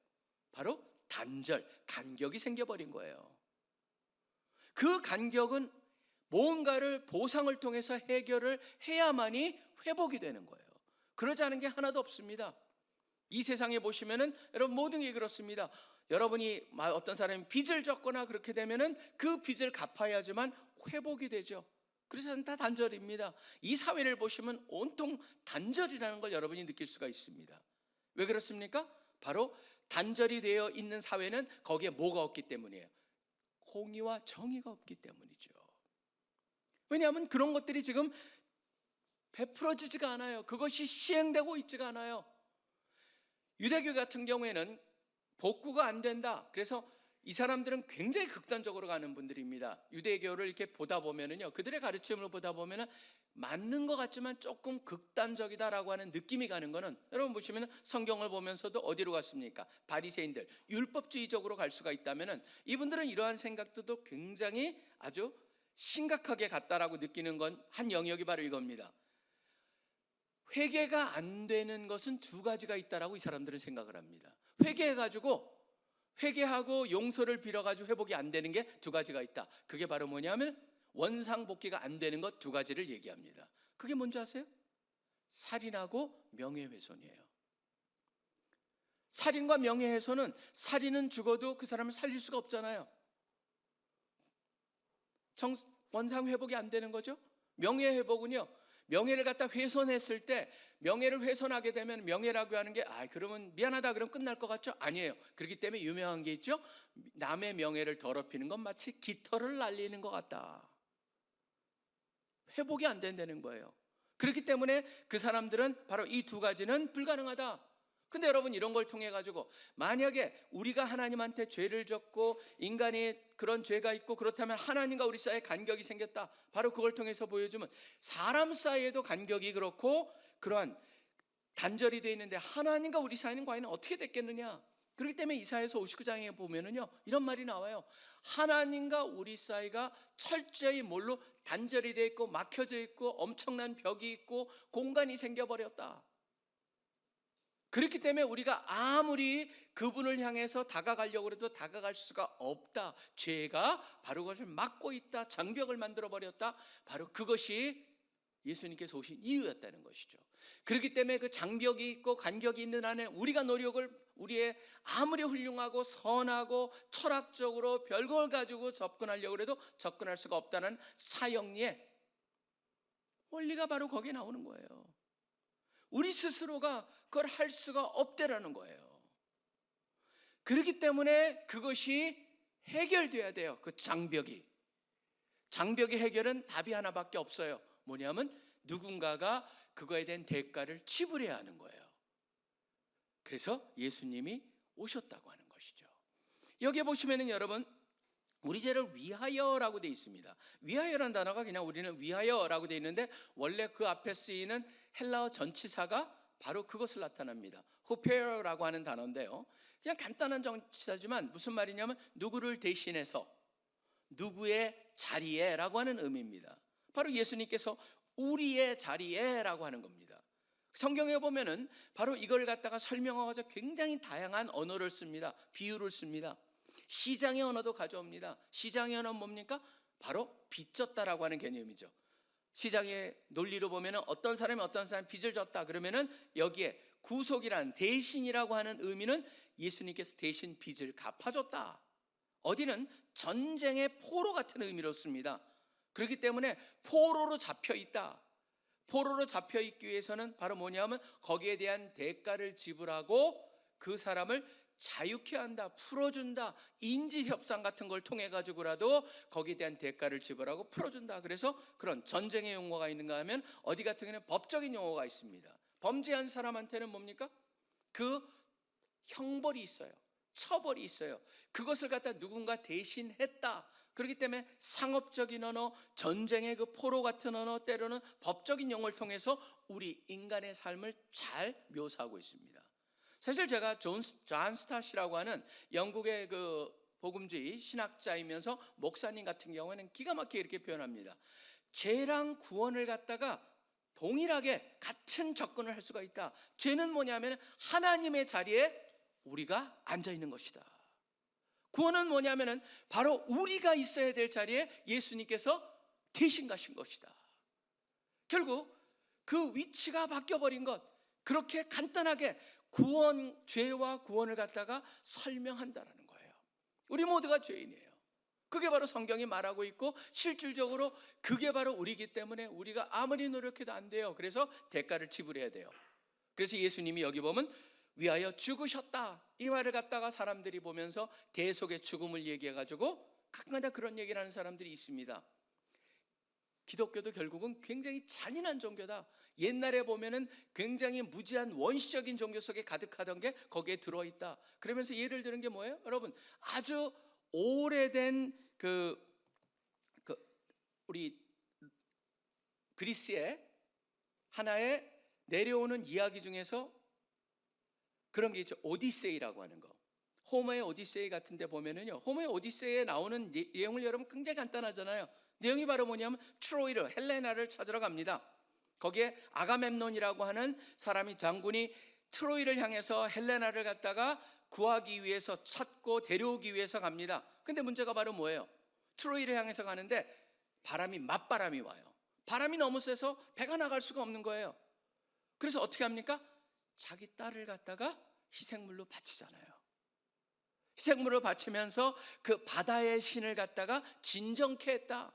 바로 단절, 간격이 생겨버린 거예요. 그 간격은 뭔가를 보상을 통해서 해결을 해야만이 회복이 되는 거예요. 그러지 않은 게 하나도 없습니다. 이 세상에 보시면은 여러분 모든 게 그렇습니다. 여러분이 어떤 사람이 빚을 졌거나 그렇게 되면은 그 빚을 갚아야지만 회복이 되죠. 그래서 다 단절입니다. 이 사회를 보시면 온통 단절이라는 걸 여러분이 느낄 수가 있습니다. 왜 그렇습니까? 바로 단절이 되어 있는 사회는 거기에 뭐가 없기 때문이에요. 공의와 정의가 없기 때문이죠. 왜냐하면 그런 것들이 지금 베풀어지지가 않아요. 그것이 시행되고 있지가 않아요. 유대교 같은 경우에는 복구가 안 된다. 그래서 이 사람들은 굉장히 극단적으로 가는 분들입니다. 유대교를 이렇게 보다 보면은요, 그들의 가르침을 보다 보면은 맞는 것 같지만 조금 극단적이다라고 하는 느낌이 가는 거는, 여러분 보시면 성경을 보면서도 어디로 갔습니까? 바리새인들, 율법주의적으로 갈 수가 있다면은 이분들은 이러한 생각들도 굉장히 아주 심각하게 갔다라고 느끼는 건 한 영역이 바로 이겁니다. 회개가 안 되는 것은 두 가지가 있다라고 이 사람들은 생각을 합니다. 회개해가지고 회개하고 용서를 빌어가지고 회복이 안 되는 게 두 가지가 있다. 그게 바로 뭐냐면 원상복귀가 안 되는 것 두 가지를 얘기합니다. 그게 뭔지 아세요? 살인하고 명예훼손이에요. 살인과 명예훼손은 살인은 죽어도 그 사람을 살릴 수가 없잖아요. 원상 회복이 안 되는 거죠. 명예회복은요, 명예를 갖다 훼손했을 때 명예를 훼손하게 되면 명예라고 하는 게 그러면 미안하다 그러면 끝날 것 같죠? 아니에요. 그렇기 때문에 유명한 게 있죠. 남의 명예를 더럽히는 건 마치 깃털을 날리는 것 같다. 회복이 안 된다는 거예요. 그렇기 때문에 그 사람들은 바로 이 두 가지는 불가능하다. 근데 여러분, 이런 걸 통해 가지고 만약에 우리가 하나님한테 죄를 졌고 인간이 그런 죄가 있고 그렇다면 하나님과 우리 사이에 간격이 생겼다. 바로 그걸 통해서 보여주면 사람 사이에도 간격이 그렇고 그러한 단절이 되어 있는데 하나님과 우리 사이는 과연 어떻게 됐겠느냐. 그렇기 때문에 이사야서 59장에 보면은요, 이런 말이 나와요. 하나님과 우리 사이가 철저히 뭘로 단절이 되어 있고 막혀져 있고 엄청난 벽이 있고 공간이 생겨버렸다. 그렇기 때문에 우리가 아무리 그분을 향해서 다가가려고 해도 다가갈 수가 없다. 죄가 바로 그것을 막고 있다. 장벽을 만들어버렸다. 바로 그것이 예수님께서 오신 이유였다는 것이죠. 그렇기 때문에 그 장벽이 있고 간격이 있는 안에 우리가 노력을, 우리의 아무리 훌륭하고 선하고 철학적으로 별걸 가지고 접근하려고 해도 접근할 수가 없다는 사형리의 원리가 바로 거기에 나오는 거예요. 우리 스스로가 그걸 할 수가 없다라는 거예요. 그렇기 때문에 그것이 해결돼야 돼요. 그 장벽의 해결은 답이 하나밖에 없어요. 뭐냐면 누군가가 그거에 대한 대가를 지불해야 하는 거예요. 그래서 예수님이 오셨다고 하는 것이죠. 여기에 보시면은 여러분, 우리 죄를 위하여라고 되어 있습니다. 위하여라는 단어가 그냥 우리는 위하여라고 되어 있는데 원래 그 앞에 쓰이는 헬라어 전치사가 바로 그것을 나타납니다. 호페어라고 하는 단어인데요, 그냥 간단한 전치사지만 무슨 말이냐면 누구를 대신해서, 누구의 자리에 라고 하는 의미입니다. 바로 예수님께서 우리의 자리에 라고 하는 겁니다. 성경에 보면은 바로 이걸 갖다가 설명하고자 굉장히 다양한 언어를 씁니다. 비유를 씁니다. 시장의 언어도 가져옵니다. 시장의 언어는 뭡니까? 바로 빚졌다라고 하는 개념이죠. 시장의 논리로 보면은 어떤 사람이 빚을 졌다 그러면은 여기에 구속이란, 대신이라고 하는 의미는 예수님께서 대신 빚을 갚아줬다. 어디는 전쟁의 포로 같은 의미로 씁니다. 그렇기 때문에 포로로 잡혀 있다. 포로로 잡혀 있기 위해서는 바로 뭐냐면 거기에 대한 대가를 지불하고 그 사람을 자유케 한다, 풀어준다, 인지협상 같은 걸 통해 가지고라도 거기에 대한 대가를 지불하고 풀어준다. 그래서 그런 전쟁의 용어가 있는가 하면 어디 같은 경우는 법적인 용어가 있습니다. 범죄한 사람한테는 뭡니까? 그 형벌이 있어요. 처벌이 있어요. 그것을 갖다 누군가 대신했다. 그렇기 때문에 상업적인 언어, 전쟁의 그 포로 같은 언어, 때로는 법적인 용어를 통해서 우리 인간의 삶을 잘 묘사하고 있습니다. 사실 제가 존 스타시라고 하는 영국의 그 복음주의 신학자이면서 목사님 같은 경우에는 기가 막히게 이렇게 표현합니다. 죄랑 구원을 갖다가 동일하게 같은 접근을 할 수가 있다. 죄는 뭐냐면 하나님의 자리에 우리가 앉아 있는 것이다. 구원은 뭐냐면은 바로 우리가 있어야 될 자리에 예수님께서 대신 가신 것이다. 결국 그 위치가 바뀌어버린 것, 그렇게 간단하게 죄와 구원을 갖다가 설명한다라는 거예요. 우리 모두가 죄인이에요. 그게 바로 성경이 말하고 있고 실질적으로 그게 바로 우리이기 때문에 우리가 아무리 노력해도 안 돼요. 그래서 대가를 지불해야 돼요. 그래서 예수님이 여기 보면 위하여 죽으셨다, 이 말을 갖다가 사람들이 보면서 대속의 죽음을 얘기해가지고 가끔가다 그런 얘기를 하는 사람들이 있습니다. 기독교도 결국은 굉장히 잔인한 종교다. 옛날에 보면은 굉장히 무지한 원시적인 종교 속에 가득하던 게 거기에 들어있다. 그러면서 예를 드는 게 뭐예요? 여러분, 아주 오래된 우리 그리스의 하나의 내려오는 이야기 중에서 그런 게 있죠. 오디세이라고 하는 거. 호머의 오디세이 같은 데 보면은요, 호머의 오디세이에 나오는 내용을 여러분 굉장히 간단하잖아요. 내용이 바로 뭐냐면 트로이를, 헬레나를 찾으러 갑니다. 거기에 아가멤논이라고 하는 사람이, 장군이 트로이를 향해서 헬레나를 갖다가 구하기 위해서 찾고 데려오기 위해서 갑니다. 근데 문제가 바로 뭐예요? 트로이를 향해서 가는데 맞바람이 와요. 바람이 너무 세서 배가 나갈 수가 없는 거예요. 그래서 어떻게 합니까? 자기 딸을 갖다가 희생물로 바치잖아요. 희생물을 바치면서 그 바다의 신을 갖다가 진정케 했다.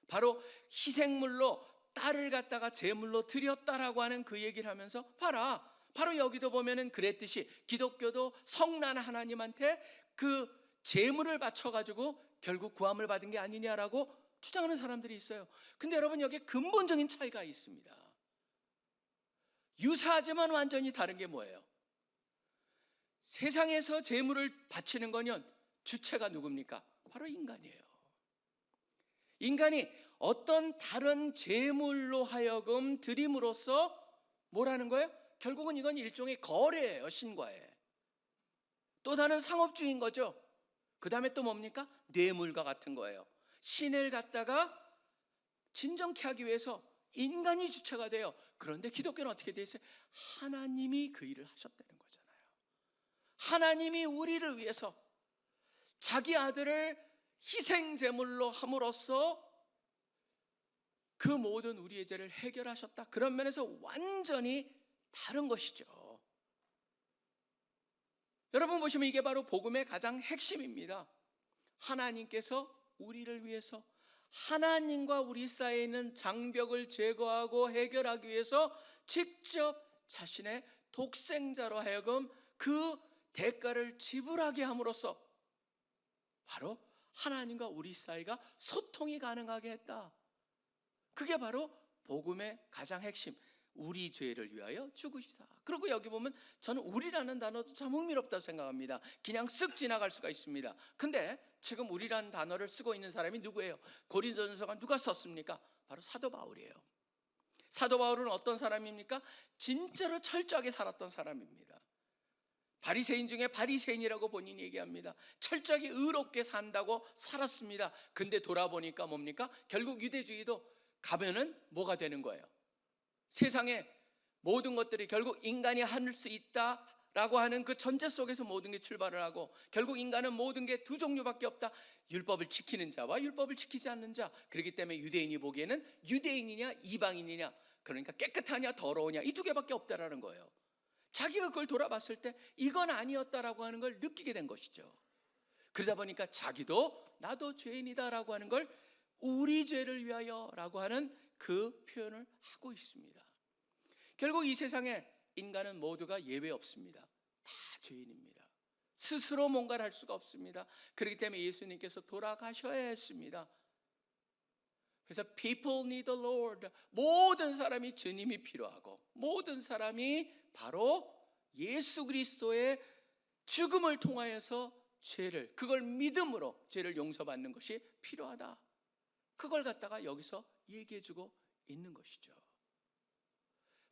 바로 희생물로 딸을 갖다가 제물로 드렸다라고 하는 그 얘기를 하면서 봐라, 바로 여기도 보면은 그랬듯이 기독교도 성난 하나님한테 그 제물을 바쳐가지고 결국 구함을 받은 게 아니냐라고 주장하는 사람들이 있어요. 근데 여러분, 여기에 근본적인 차이가 있습니다. 유사하지만 완전히 다른 게 뭐예요? 세상에서 제물을 바치는 거는 주체가 누굽니까? 바로 인간이에요. 인간이 어떤 다른 제물로 하여금 드림으로써 뭐라는 거예요? 결국은 이건 일종의 거래예요. 신과의 또 다른 상업주의인 거죠. 그 다음에 또 뭡니까? 뇌물과 같은 거예요. 신을 갖다가 진정케 하기 위해서 인간이 주체가 돼요. 그런데 기독교는 어떻게 돼 있어요? 하나님이 그 일을 하셨다는 거잖아요. 하나님이 우리를 위해서 자기 아들을 희생 제물로 함으로써 그 모든 우리의 죄를 해결하셨다. 그런 면에서 완전히 다른 것이죠. 여러분 보시면 이게 바로 복음의 가장 핵심입니다. 하나님께서 우리를 위해서 하나님과 우리 사이에 있는 장벽을 제거하고 해결하기 위해서 직접 자신의 독생자로 하여금 그 대가를 지불하게 함으로써 바로 하나님과 우리 사이가 소통이 가능하게 했다. 그게 바로 복음의 가장 핵심. 우리 죄를 위하여 죽으시다. 그리고 여기 보면 저는 우리라는 단어도 참 흥미롭다고 생각합니다. 그냥 쓱 지나갈 수가 있습니다. 근데 지금 우리라는 단어를 쓰고 있는 사람이 누구예요? 고린도전서가 누가 썼습니까? 바로 사도 바울이에요. 사도 바울은 어떤 사람입니까? 진짜로 철저하게 살았던 사람입니다. 바리새인 중에 바리새인이라고 본인이 얘기합니다. 철저하게 의롭게 산다고 살았습니다. 근데 돌아보니까 뭡니까? 결국 유대주의도 가면은 뭐가 되는 거예요? 세상의 모든 것들이 결국 인간이 할 수 있다라고 하는 그 전제 속에서 모든 게 출발을 하고 결국 인간은 모든 게 두 종류밖에 없다. 율법을 지키는 자와 율법을 지키지 않는 자. 그렇기 때문에 유대인이 보기에는 유대인이냐 이방인이냐, 그러니까 깨끗하냐 더러우냐, 이 두 개밖에 없다라는 거예요. 자기가 그걸 돌아봤을 때 이건 아니었다라고 하는 걸 느끼게 된 것이죠. 그러다 보니까 자기도 나도 죄인이다라고 하는 걸 우리 죄를 위하여라고 하는 그 표현을 하고 있습니다. 결국 이 세상에 인간은 모두가 예외 없습니다. 다 죄인입니다. 스스로 뭔가를 할 수가 없습니다. 그렇기 때문에 예수님께서 돌아가셔야 했습니다. 그래서 people need the Lord. 모든 사람이 주님이 필요하고 모든 사람이 바로 예수 그리스도의 죽음을 통하여서 죄를, 그걸 믿음으로 죄를 용서받는 것이 필요하다. 그걸 갖다가 여기서 얘기해주고 있는 것이죠.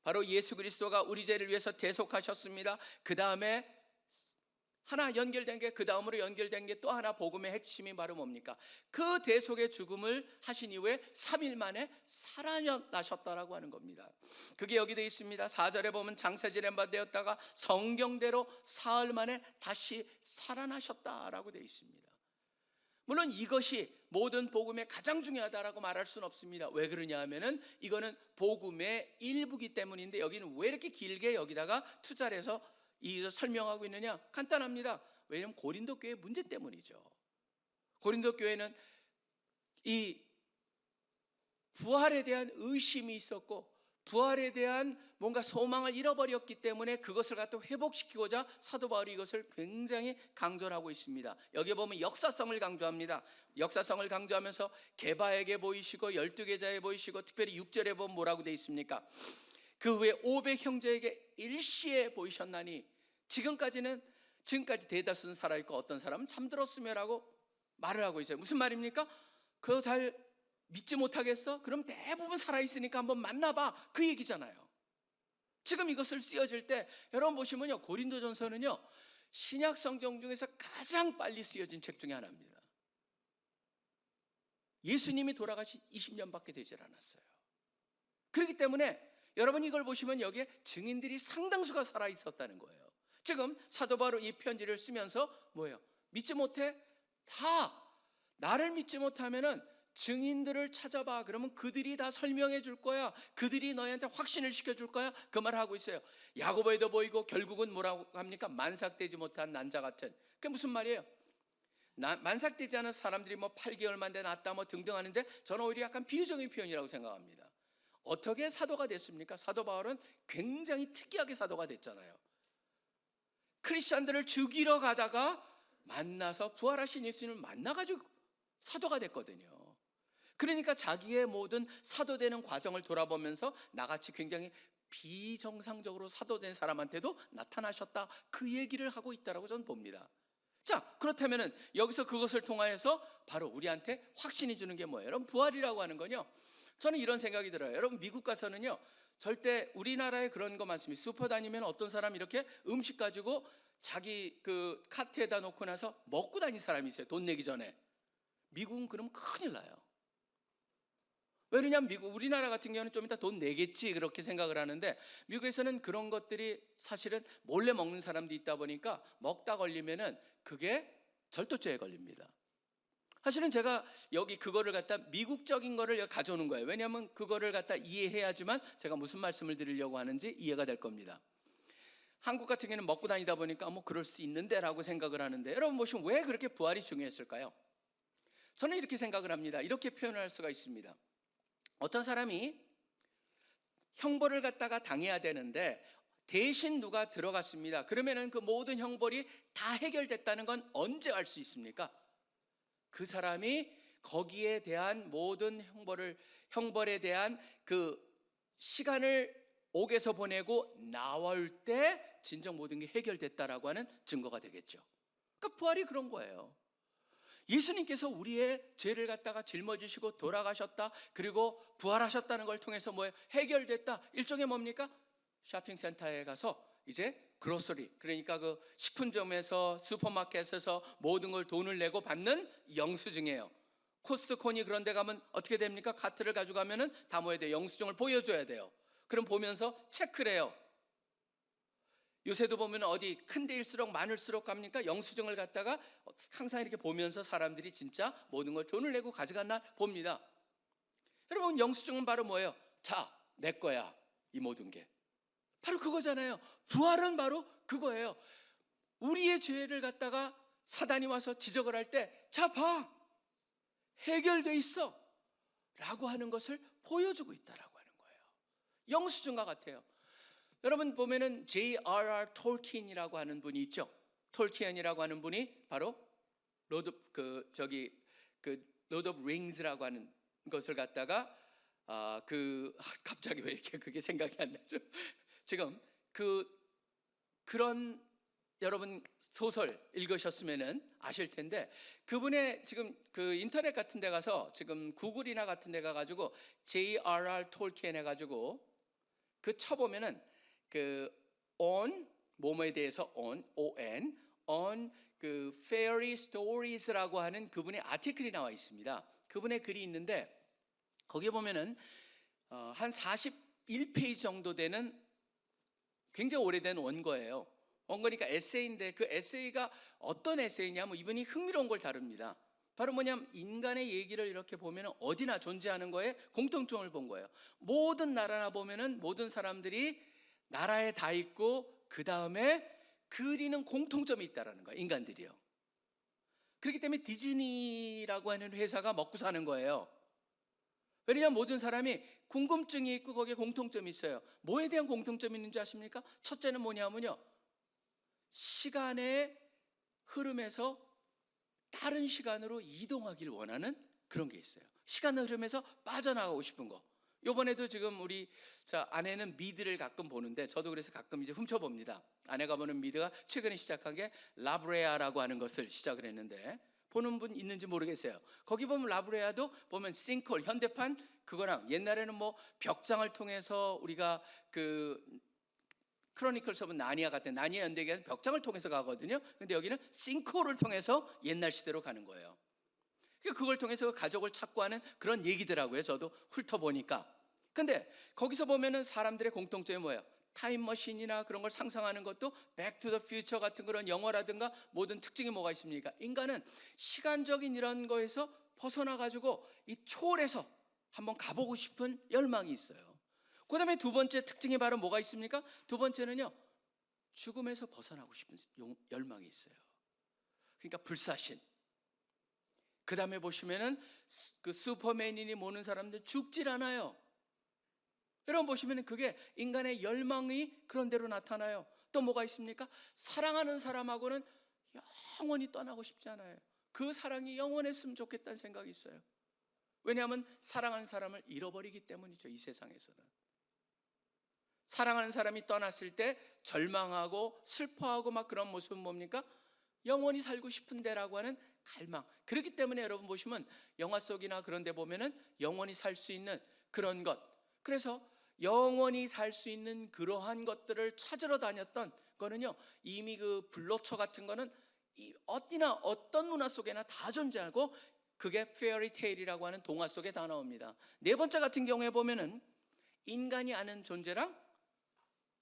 바로 예수 그리스도가 우리 죄를 위해서 대속하셨습니다. 그 다음에 하나 연결된 게, 그 다음으로 연결된 게 또 하나 복음의 핵심이 바로 뭡니까? 그 대속의 죽음을 하신 이후에 3일 만에 살아나셨다라고 하는 겁니다. 그게 여기 되어 있습니다. 4절에 보면 장사 지낸 바 되었다가 성경대로 사흘 만에 다시 살아나셨다라고 되어 있습니다. 물론 이것이 모든 복음의 가장 중요하다라고 말할 수는 없습니다. 왜 그러냐 하면은 이거는 복음의 일부기 때문인데, 여기는 왜 이렇게 길게 여기다가 투자를 해서 설명하고 있느냐? 간단합니다. 왜냐하면 고린도 교회 문제 때문이죠. 고린도 교회는 이 부활에 대한 의심이 있었고 부활에 대한 뭔가 소망을 잃어버렸기 때문에 그것을 갖다 회복시키고자 사도 바울이 이것을 굉장히 강조를 하고 있습니다. 여기에 보면 역사성을 강조합니다. 역사성을 강조하면서 게바에게 보이시고 12계자에 보이시고, 특별히 6절에 보면 뭐라고 되어 있습니까? 그 후에 500 형제에게 일시에 보이셨나니, 지금까지 대다수는 살아있고 어떤 사람은 잠들었으며라고 말을 하고 있어요. 무슨 말입니까? 그거 잘 믿지 못하겠어? 그럼 대부분 살아있으니까 한번 만나봐, 그 얘기잖아요. 지금 이것을 쓰여질 때 여러분 보시면요, 고린도전서는요 신약 성경 중에서 가장 빨리 쓰여진 책 중에 하나입니다. 예수님이 돌아가신 20년밖에 되질 않았어요. 그렇기 때문에 여러분 이걸 보시면 여기에 증인들이 상당수가 살아있었다는 거예요. 지금 사도 바로 이 편지를 쓰면서 뭐예요? 믿지 못해? 다 나를 믿지 못하면은 증인들을 찾아봐. 그러면 그들이 다 설명해 줄 거야. 그들이 너희한테 확신을 시켜줄 거야. 그 말을 하고 있어요. 야고보에도 보이고 결국은 뭐라고 합니까? 만삭되지 못한 난자 같은. 그게 무슨 말이에요? 만삭되지 않은 사람들이 뭐 8개월 만에 낫다 뭐 등등 하는데 저는 오히려 약간 비유적인 표현이라고 생각합니다. 어떻게 사도가 됐습니까? 사도 바울은 굉장히 특이하게 사도가 됐잖아요. 크리스찬들을 죽이러 가다가 만나서 부활하신 예수님을 만나가지고 사도가 됐거든요. 그러니까 자기의 모든 사도되는 과정을 돌아보면서 나같이 굉장히 비정상적으로 사도된 사람한테도 나타나셨다, 그 얘기를 하고 있다라고 저는 봅니다. 자, 그렇다면은 여기서 그것을 통하여서 바로 우리한테 확신이 주는 게 뭐예요? 여러분, 부활이라고 하는 건요, 저는 이런 생각이 들어요. 여러분, 미국 가서는요 절대 우리나라에 그런 거 많습니다. 슈퍼 다니면 어떤 사람 이렇게 음식 가지고 자기 그 카트에다 놓고 나서 먹고 다니는 사람이 있어요. 돈 내기 전에. 미국은 그러면 큰일 나요. 왜냐하면 우리나라 같은 경우는 좀 이따 돈 내겠지 그렇게 생각을 하는데, 미국에서는 그런 것들이 사실은 몰래 먹는 사람도 있다 보니까 먹다 걸리면은 그게 절도죄에 걸립니다. 사실은 제가 여기 그거를 갖다 미국적인 거를 가져오는 거예요. 왜냐하면 그거를 갖다 이해해야지만 제가 무슨 말씀을 드리려고 하는지 이해가 될 겁니다. 한국 같은 경우는 먹고 다니다 보니까 뭐 그럴 수 있는데 라고 생각을 하는데, 여러분 보시면 왜 그렇게 부활이 중요했을까요? 저는 이렇게 생각을 합니다. 이렇게 표현을 할 수가 있습니다. 어떤 사람이 형벌을 갖다가 당해야 되는데 대신 누가 들어갔습니다. 그러면은 그 모든 형벌이 다 해결됐다는 건 언제 알 수 있습니까? 그 사람이 거기에 대한 모든 형벌에 대한 그 시간을 옥에서 보내고 나올 때 진정 모든 게 해결됐다라고 하는 증거가 되겠죠. 그러니까 부활이 그런 거예요. 예수님께서 우리의 죄를 갖다가 짊어지시고 돌아가셨다, 그리고 부활하셨다는 걸 통해서 뭐예요? 해결됐다. 일종의 뭡니까? 쇼핑센터에 가서 이제 그로서리, 그러니까 그 식품점에서 슈퍼마켓에서 모든 걸 돈을 내고 받는 영수증이에요. 코스트코니 그런 데 가면 어떻게 됩니까? 카트를 가져가면은 다 뭐해야 돼요? 영수증을 보여줘야 돼요. 그럼 보면서 체크를 해요. 요새도 보면 어디 큰 데일수록 많을수록 갑니까? 영수증을 갖다가 항상 이렇게 보면서 사람들이 진짜 모든 걸 돈을 내고 가져간 날 봅니다. 여러분, 영수증은 바로 뭐예요? 자, 내 거야. 이 모든 게 바로 그거잖아요. 부활은 바로 그거예요. 우리의 죄를 갖다가 사단이 와서 지적을 할 때, 자, 봐, 해결돼 있어 라고 하는 것을 보여주고 있다라고 하는 거예요. 영수증과 같아요. 여러분 보면은 J.R.R. 톨킨이라고 하는 분이 있죠. 톨킨이라고 하는 분이 바로 로드 오브 링스라고 하는 것을 갖다가 갑자기 왜 이렇게 그게 생각이 안 나죠? 지금 그런 여러분 소설 읽으셨으면은 아실 텐데, 그분의 지금 그 인터넷 같은 데 가서 지금 구글이나 같은 데 가가지고 J.R.R. 톨킨 해가지고 그 쳐보면은 그 on 뭐뭐에 대해서 on 그 fairy stories라고 하는 그분의 아티클이 나와 있습니다. 그분의 글이 있는데 거기에 보면은 한 41페이지 정도 되는 굉장히 오래된 원고예요. 원고니까 에세이인데, 그 에세이가 어떤 에세이냐면 이분이 흥미로운 걸 다룹니다. 바로 뭐냐면 인간의 얘기를 이렇게 보면은 어디나 존재하는 거에 공통점을 본 거예요. 모든 나라나 보면은 모든 사람들이 나라에 다 있고 그 다음에 그리는 공통점이 있다라는 거예요. 인간들이요. 그렇기 때문에 디즈니라고 하는 회사가 먹고 사는 거예요. 왜냐하면 모든 사람이 궁금증이 있고 거기에 공통점이 있어요. 뭐에 대한 공통점이 있는지 아십니까? 첫째는 뭐냐면요, 시간의 흐름에서 다른 시간으로 이동하길 원하는 그런 게 있어요. 시간의 흐름에서 빠져나가고 싶은 거. 요번에도 지금 우리 아내는 미드를 가끔 보는데, 저도 그래서 가끔 이제 훔쳐봅니다. 아내가 보는 미드가 최근에 시작한 게 라브레아라고 하는 것을 시작을 했는데, 보는 분 있는지 모르겠어요. 거기 보면 라브레아도 보면 싱크홀, 현대판 그거랑 옛날에는 뭐 벽장을 통해서 우리가 그 크로니클스 오브 나니아 같은 나니아 연대기는 벽장을 통해서 가거든요. 근데 여기는 싱크홀을 통해서 옛날 시대로 가는 거예요. 그걸 통해서 가족을 찾고 하는 그런 얘기더라고요. 저도 훑어보니까. 근데 거기서 보면은 사람들의 공통점이 뭐예요? 타임머신이나 그런 걸 상상하는 것도 백투더 퓨처 같은 그런 영화라든가 모든 특징이 뭐가 있습니까? 인간은 시간적인 이런 거에서 벗어나가지고 이 초월해서 한번 가보고 싶은 열망이 있어요. 그 다음에 두 번째 특징이 바로 뭐가 있습니까? 두 번째는요, 죽음에서 벗어나고 싶은 열망이 있어요. 그러니까 불사신. 그 다음에 보시면은 그 슈퍼맨이니 모는 사람들 죽질 않아요. 여러분 보시면은 그게 인간의 열망이 그런 대로 나타나요. 또 뭐가 있습니까? 사랑하는 사람하고는 영원히 떠나고 싶지 않아요. 그 사랑이 영원했으면 좋겠다는 생각이 있어요. 왜냐하면 사랑하는 사람을 잃어버리기 때문이죠. 이 세상에서는. 사랑하는 사람이 떠났을 때 절망하고 슬퍼하고 막 그런 모습은 뭡니까? 영원히 살고 싶은데라고 하는 갈망. 그렇기 때문에 여러분 보시면 영화 속이나 그런 데 보면은 영원히 살 수 있는 그런 것. 그래서 영원히 살 수 있는 그러한 것들을 찾으러 다녔던 거는요, 이미 그 불로초 같은 거는 어디나 어떤 문화 속에나 다 존재하고 그게 페어리테일이라고 하는 동화 속에 다 나옵니다. 네 번째 같은 경우에 보면은 인간이 아는 존재랑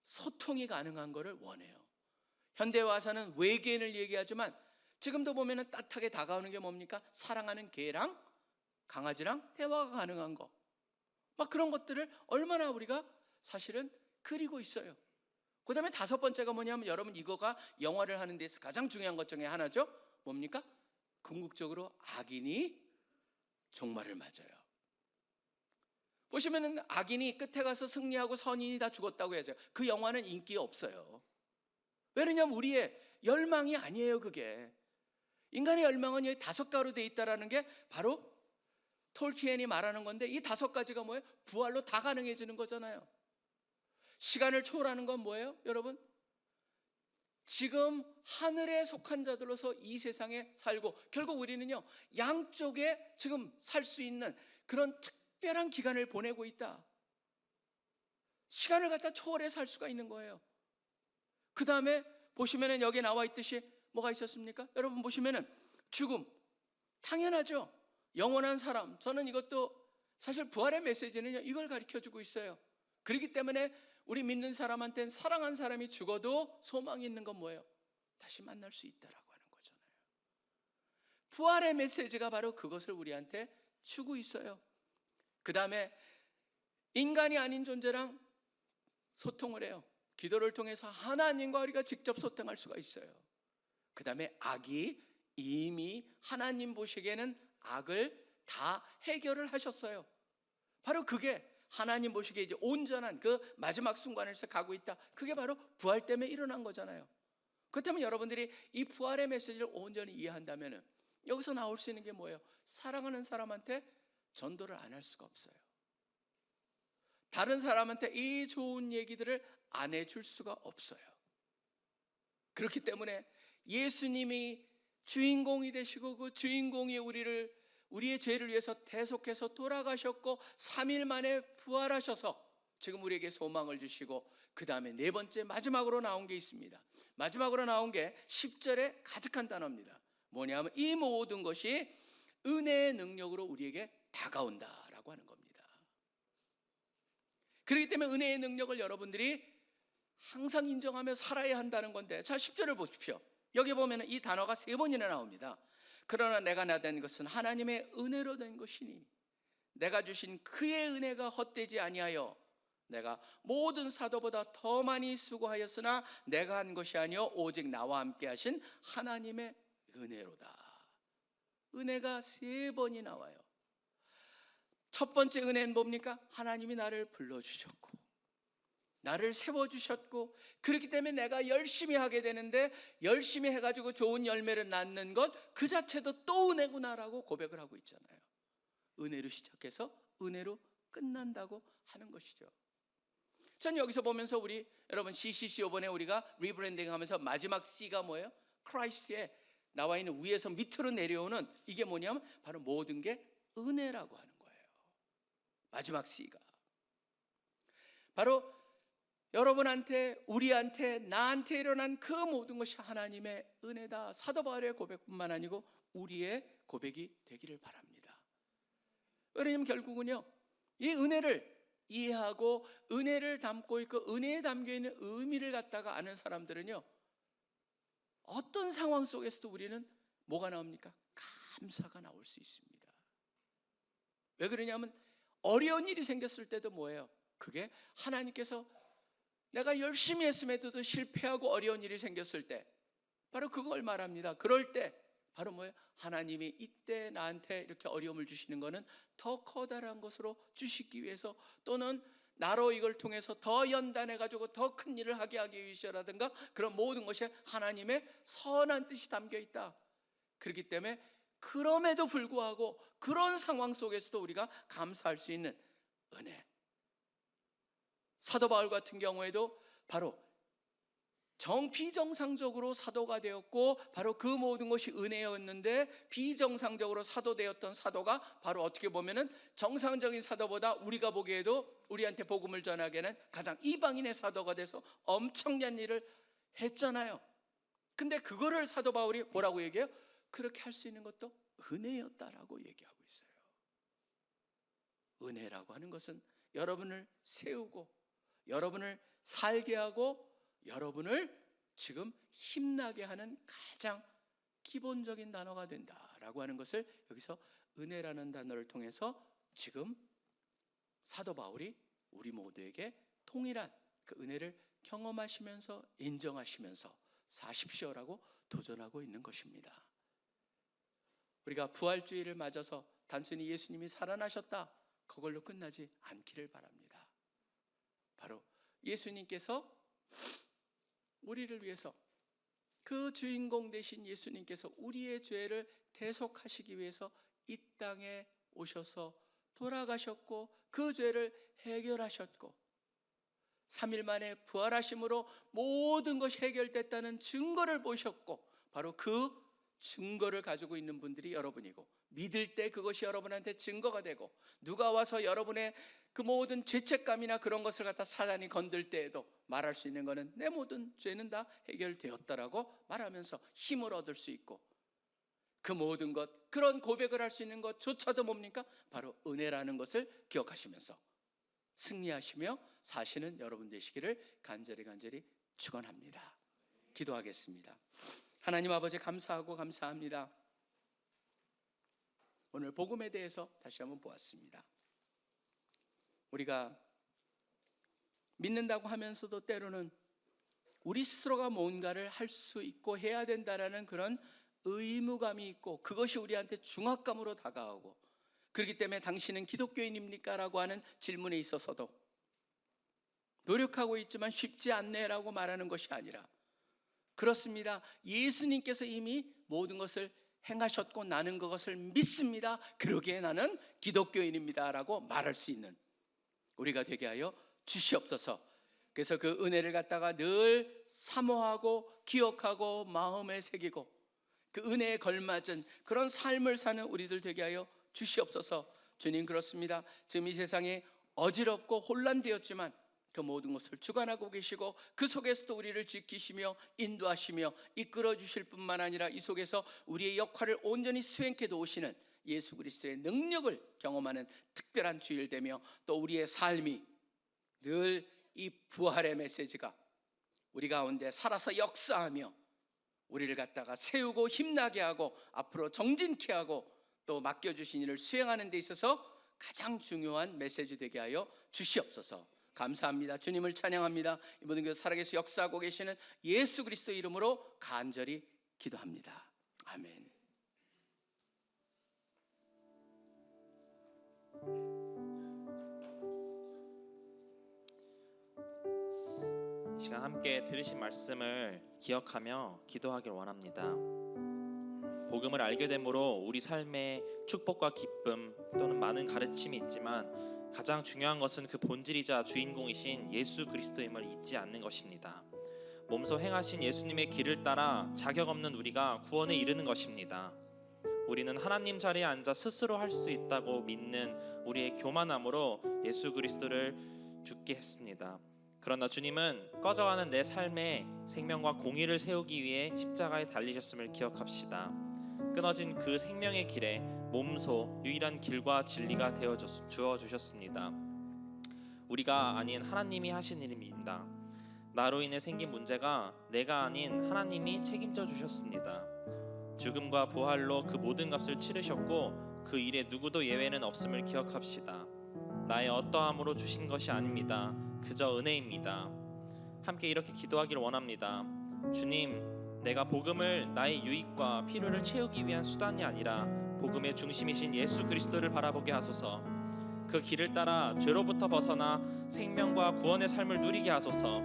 소통이 가능한 거를 원해요. 현대 와서는 외계인을 얘기하지만 지금도 보면은 따뜻하게 다가오는 게 뭡니까? 사랑하는 개랑 강아지랑 대화가 가능한 거. 막 그런 것들을 얼마나 우리가 사실은 그리고 있어요. 그 다음에 다섯 번째가 뭐냐면 여러분 이거가 영화를 하는 데서 가장 중요한 것 중에 하나죠. 뭡니까? 궁극적으로 악인이 종말을 맞아요. 보시면은 악인이 끝에 가서 승리하고 선인이 다 죽었다고 해서 그 영화는 인기가 없어요. 왜냐하면 우리의 열망이 아니에요. 그게 인간의 열망은 여기 다섯 가지로 돼 있다라는 게 바로 톨키엔이 말하는 건데, 이 다섯 가지가 뭐예요? 부활로 다 가능해지는 거잖아요. 시간을 초월하는 건 뭐예요? 여러분, 지금 하늘에 속한 자들로서 이 세상에 살고 결국 우리는요 양쪽에 지금 살 수 있는 그런 특별한 기간을 보내고 있다. 시간을 갖다 초월해 살 수가 있는 거예요. 그 다음에 보시면은 여기 나와 있듯이 뭐가 있었습니까? 여러분 보시면은 죽음, 당연하죠. 영원한 사람. 저는 이것도 사실 부활의 메시지는요 이걸 가르쳐주고 있어요. 그렇기 때문에 우리 믿는 사람한테는 사랑한 사람이 죽어도 소망이 있는 건 뭐예요? 다시 만날 수 있다라고 하는 거잖아요. 부활의 메시지가 바로 그것을 우리한테 주고 있어요. 그 다음에 인간이 아닌 존재랑 소통을 해요. 기도를 통해서 하나님과 우리가 직접 소통할 수가 있어요. 그 다음에 악이 이미 하나님 보시기에는 악을 다 해결을 하셨어요. 바로 그게 하나님 보시기에 이제 온전한 그 마지막 순간에서 가고 있다. 그게 바로 부활 때문에 일어난 거잖아요. 그렇다면 여러분들이 이 부활의 메시지를 온전히 이해한다면 여기서 나올 수 있는 게 뭐예요? 사랑하는 사람한테 전도를 안 할 수가 없어요. 다른 사람한테 이 좋은 얘기들을 안 해줄 수가 없어요. 그렇기 때문에 예수님이 주인공이 되시고 그 주인공이 우리의 죄를 위해서 대속해서 돌아가셨고 3일 만에 부활하셔서 지금 우리에게 소망을 주시고, 그 다음에 네 번째 마지막으로 나온 게 있습니다. 마지막으로 나온 게 10절에 가득한 단어입니다. 뭐냐면 이 모든 것이 은혜의 능력으로 우리에게 다가온다라고 하는 겁니다. 그렇기 때문에 은혜의 능력을 여러분들이 항상 인정하며 살아야 한다는 건데, 자 10절을 보십시오. 여기 보면 이 단어가 3번이나 나옵니다. 그러나 내가 나된 것은 하나님의 은혜로 된 것이니 내가 주신 그의 은혜가 헛되지 아니하여 내가 모든 사도보다 더 많이 수고하였으나 내가 한 것이 아니요 오직 나와 함께 하신 하나님의 은혜로다. 은혜가 3번이 나와요. 첫 번째 은혜는 뭡니까? 하나님이 나를 불러주셨고 나를 세워주셨고, 그렇기 때문에 내가 열심히 하게 되는데 열심히 해가지고 좋은 열매를 낳는 것 그 자체도 또 은혜구나라고 고백을 하고 있잖아요. 은혜로 시작해서 은혜로 끝난다고 하는 것이죠. 전 여기서 보면서 우리 여러분 CCC 이번에 우리가 리브랜딩 하면서 마지막 C가 뭐예요? 크라이스트에 나와 있는 위에서 밑으로 내려오는 이게 뭐냐면 바로 모든 게 은혜라고 하는 거예요. 마지막 C가 바로 여러분한테, 우리한테, 나한테 일어난 그 모든 것이 하나님의 은혜다. 사도 바울의 고백뿐만 아니고 우리의 고백이 되기를 바랍니다. 왜냐하면 결국은요 이 은혜를 이해하고 은혜를 담고 있고 은혜에 담겨 있는 의미를 갖다가 아는 사람들은요, 어떤 상황 속에서도 우리는 뭐가 나옵니까? 감사가 나올 수 있습니다. 왜 그러냐면 어려운 일이 생겼을 때도 뭐예요? 그게 하나님께서 내가 열심히 했음에도 실패하고 어려운 일이 생겼을 때 바로 그걸 말합니다. 그럴 때 바로 뭐예요? 하나님이 이때 나한테 이렇게 어려움을 주시는 것은 더 커다란 것으로 주시기 위해서, 또는 나로 이걸 통해서 더 연단해가지고 더 큰 일을 하게 하기 위해서라든가, 그런 모든 것에 하나님의 선한 뜻이 담겨 있다. 그렇기 때문에 그럼에도 불구하고 그런 상황 속에서도 우리가 감사할 수 있는 은혜. 사도 바울 같은 경우에도 바로 비정상적으로 사도가 되었고 바로 그 모든 것이 은혜였는데, 비정상적으로 사도 되었던 사도가 바로 어떻게 보면은 정상적인 사도보다 우리가 보기에도 우리한테 복음을 전하기에는 가장 이방인의 사도가 돼서 엄청난 일을 했잖아요. 근데 그거를 사도 바울이 뭐라고 얘기해요? 그렇게 할 수 있는 것도 은혜였다라고 얘기하고 있어요. 은혜라고 하는 것은 여러분을 세우고 여러분을 살게 하고 여러분을 지금 힘나게 하는 가장 기본적인 단어가 된다라고 하는 것을 여기서 은혜라는 단어를 통해서 지금 사도 바울이 우리 모두에게 통일한 그 은혜를 경험하시면서 인정하시면서 사십시오라고 도전하고 있는 것입니다. 우리가 부활주의를 맞아서 단순히 예수님이 살아나셨다 그걸로 끝나지 않기를 바랍니다. 바로 예수님께서 우리를 위해서, 그 주인공 되신 예수님께서 우리의 죄를 대속하시기 위해서 이 땅에 오셔서 돌아가셨고 그 죄를 해결하셨고 3일 만에 부활하심으로 모든 것이 해결됐다는 증거를 보셨고, 바로 그 증거를 가지고 있는 분들이 여러분이고, 믿을 때 그것이 여러분한테 증거가 되고, 누가 와서 여러분의 그 모든 죄책감이나 그런 것을 갖다 사단이 건들 때에도 말할 수 있는 것은 내 모든 죄는 다 해결되었다라고 말하면서 힘을 얻을 수 있고, 그 모든 것, 그런 고백을 할 수 있는 것조차도 뭡니까? 바로 은혜라는 것을 기억하시면서 승리하시며 사시는 여러분 되시기를 간절히 축원합니다. 기도하겠습니다. 하나님 아버지, 감사하고 감사합니다. 오늘 복음에 대해서 다시 한번 보았습니다. 우리가 믿는다고 하면서도 때로는 우리 스스로가 뭔가를 할 수 있고 해야 된다라는 그런 의무감이 있고, 그것이 우리한테 중압감으로 다가오고, 그렇기 때문에 당신은 기독교인입니까? 라고 하는 질문에 있어서도 노력하고 있지만 쉽지 않네라고 말하는 것이 아니라, 그렇습니다, 예수님께서 이미 모든 것을 행하셨고 나는 그것을 믿습니다, 그러기에 나는 기독교인입니다 라고 말할 수 있는 우리가 되게 하여 주시옵소서. 그래서 그 은혜를 갖다가 늘 사모하고 기억하고 마음에 새기고 그 은혜에 걸맞은 그런 삶을 사는 우리들 되게 하여 주시옵소서. 주님, 그렇습니다. 지금 이 세상에 어지럽고 혼란되었지만 그 모든 것을 주관하고 계시고 그 속에서도 우리를 지키시며 인도하시며 이끌어 주실 뿐만 아니라 이 속에서 우리의 역할을 온전히 수행해 도우시는 예수 그리스도의 능력을 경험하는 특별한 주일 되며, 또 우리의 삶이 늘 이 부활의 메시지가 우리 가운데 살아서 역사하며 우리를 갖다가 세우고 힘나게 하고 앞으로 정진케 하고 또 맡겨주신 일을 수행하는 데 있어서 가장 중요한 메시지 되게 하여 주시옵소서. 감사합니다. 주님을 찬양합니다. 이 모든 것 살아계셔 역사하고 계시는 예수 그리스도 이름으로 간절히 기도합니다. 아멘. 이 시간 함께 들으신 말씀을 기억하며 기도하길 원합니다. 복음을 알게 되므로 우리 삶에 축복과 기쁨 또는 많은 가르침이 있지만 가장 중요한 것은 그 본질이자 주인공이신 예수 그리스도임을 잊지 않는 것입니다. 몸소 행하신 예수님의 길을 따라 자격 없는 우리가 구원에 이르는 것입니다. 우리는 하나님 자리에 앉아 스스로 할 수 있다고 믿는 우리의 교만함으로 예수 그리스도를 죽게 했습니다. 그러나 주님은 꺼져가는 내 삶에 생명과 공의를 세우기 위해 십자가에 달리셨음을 기억합시다. 끊어진 그 생명의 길에 몸소 유일한 길과 진리가 되어 주어 주셨습니다. 우리가 아닌 하나님이 하신 일입니다. 나로 인해 생긴 문제가 내가 아닌 하나님이 책임져 주셨습니다. 죽음과 부활로 그 모든 값을 치르셨고 그 일에 누구도 예외는 없음을 기억합시다. 나의 어떠함으로 주신 것이 아닙니다. 그저 은혜입니다. 함께 이렇게 기도하길 원합니다. 주님, 내가 복음을 나의 유익과 필요를 채우기 위한 수단이 아니라 복음의 중심이신 예수 그리스도를 바라보게 하소서. 그 길을 따라 죄로부터 벗어나 생명과 구원의 삶을 누리게 하소서.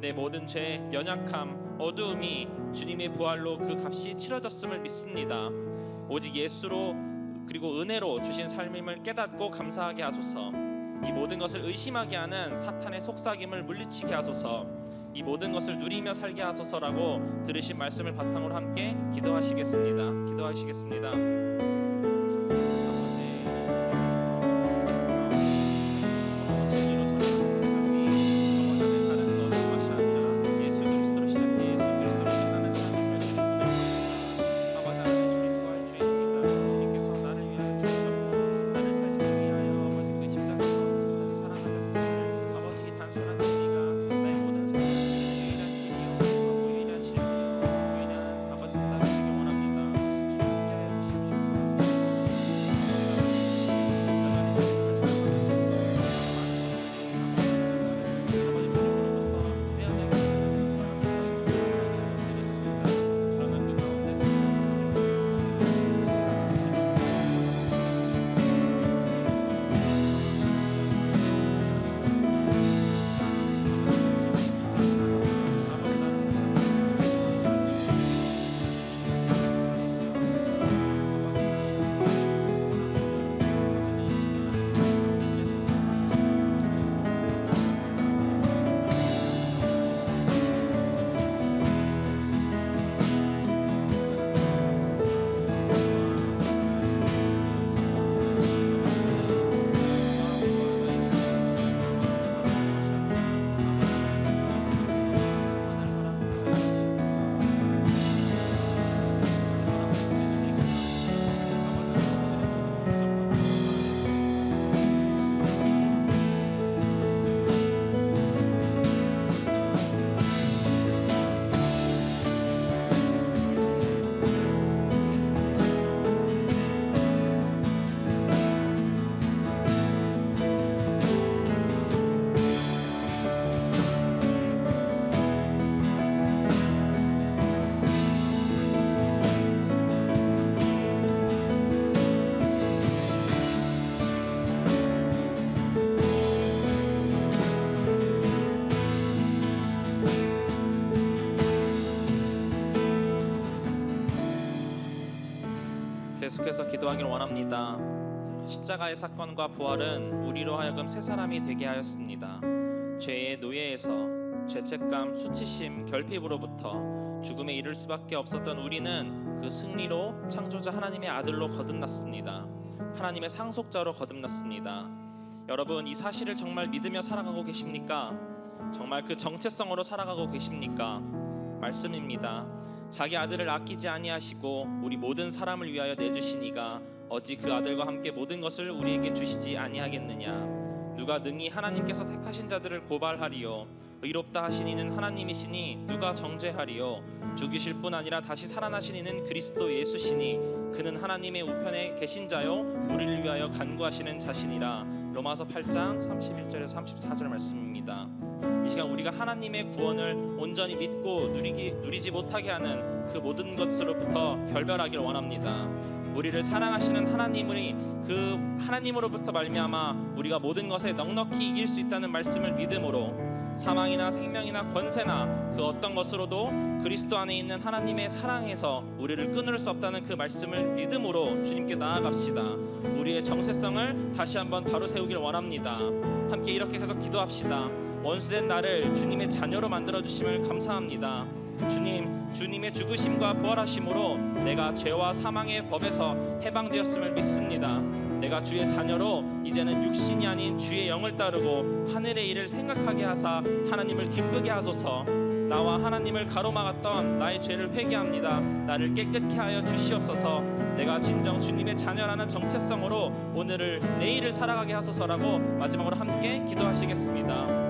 내 모든 죄, 연약함, 어두움이 주님의 부활로 그 값이 치러졌음을 믿습니다. 오직 예수로 그리고 은혜로 주신 삶임을 깨닫고 감사하게 하소서. 이 모든 것을 의심하게 하는 사탄의 속삭임을 물리치게 하소서. 이 모든 것을 누리며 살게 하소서라고 들으신 말씀을 바탕으로 함께 기도하시겠습니다. 기도하시겠습니다. 계속해서 기도하길 원합니다. 십자가의 사건과 부활은 우리로 하여금 새 사람이 되게 하였습니다. 죄의 노예에서 죄책감, 수치심, 결핍으로부터 죽음에 이를 수밖에 없었던 우리는 그 승리로 창조자 하나님의 아들로 거듭났습니다. 하나님의 상속자로 거듭났습니다. 여러분, 이 사실을 정말 믿으며 살아가고 계십니까? 정말 그 정체성으로 살아가고 계십니까? 말씀입니다. 자기 아들을 아끼지 아니하시고 우리 모든 사람을 위하여 내주시니가 어찌 그 아들과 함께 모든 것을 우리에게 주시지 아니하겠느냐. 누가 능히 하나님께서 택하신 자들을 고발하리요. 의롭다 하신 이는 하나님이시니 누가 정죄하리요. 죽이실 뿐 아니라 다시 살아나신 이는 그리스도 예수시니 그는 하나님의 우편에 계신 자요 우리를 위하여 간구하시는 자신이라. 로마서 8장 31절에서 34절 말씀입니다. 이 시간 우리가 하나님의 구원을 온전히 믿고 누리지 못하게 하는 그 모든 것으로부터 결별하기를 원합니다. 우리를 사랑하시는 하나님이 그 하나님으로부터 말미암아 우리가 모든 것에 넉넉히 이길 수 있다는 말씀을 믿음으로 사망이나 생명이나 권세나 그 어떤 것으로도 그리스도 안에 있는 하나님의 사랑에서 우리를 끊을 수 없다는 그 말씀을 믿음으로 주님께 나아갑시다. 우리의 정체성을 다시 한번 바로 세우길 원합니다. 함께 이렇게 계속 기도합시다. 원수된 나를 주님의 자녀로 만들어 주심을 감사합니다. 주님의 죽으심과 부활하심으로 내가 죄와 사망의 법에서 해방되었음을 믿습니다. 내가 주의 자녀로 이제는 육신이 아닌 주의 영을 따르고 하늘의 일을 생각하게 하사 하나님을 기쁘게 하소서. 나와 하나님을 가로막았던 나의 죄를 회개합니다. 나를 깨끗게 하여 주시옵소서. 내가 진정 주님의 자녀라는 정체성으로 오늘을 내일을 살아가게 하소서라고 마지막으로 함께 기도하시겠습니다.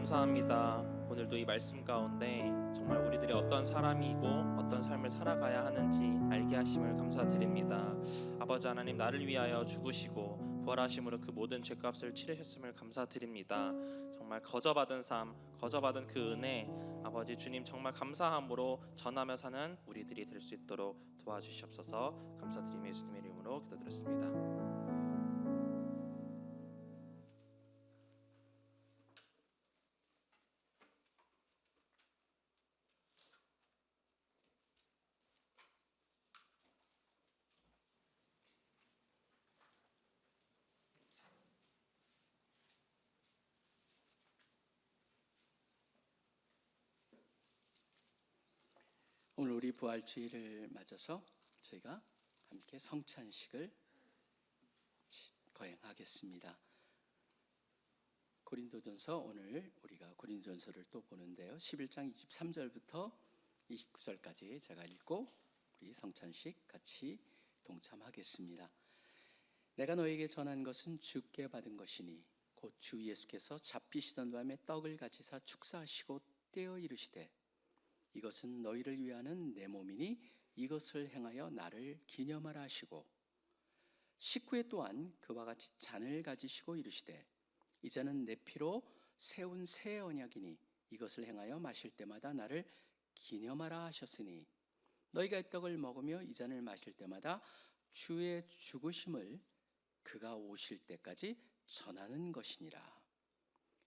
감사합니다. 오늘도 이 말씀 가운데 정말 우리들이 어떤 사람이고 어떤 삶을 살아가야 하는지 알게 하심을 감사드립니다. 아버지 하나님, 나를 위하여 죽으시고 부활하심으로 그 모든 죄값을 치르셨음을 감사드립니다. 정말 거저받은 삶, 거저받은 그 은혜, 아버지 주님 정말 감사함으로 전하며 사는 우리들이 될 수 있도록 도와주시옵소서. 감사드리며 예수님의 이름으로 기도드렸습니다. 오늘 우리 부활주일을 맞아서 저희가 함께 성찬식을 거행하겠습니다. 고린도전서, 오늘 우리가 고린도전서를 또 보는데요. 11장 23절부터 29절까지 제가 읽고 우리 성찬식 같이 동참하겠습니다. 내가 너에게 전한 것은 주께 받은 것이니 곧 주 예수께서 잡히시던 밤에 떡을 가지사 축사하시고 떼어 이르시되 이것은 너희를 위하는 내 몸이니 이것을 행하여 나를 기념하라 하시고, 식후에 또한 그와 같이 잔을 가지시고 이르시되 이제는 내 피로 세운 새 언약이니 이것을 행하여 마실 때마다 나를 기념하라 하셨으니 너희가 이 떡을 먹으며 이 잔을 마실 때마다 주의 죽으심을 그가 오실 때까지 전하는 것이니라.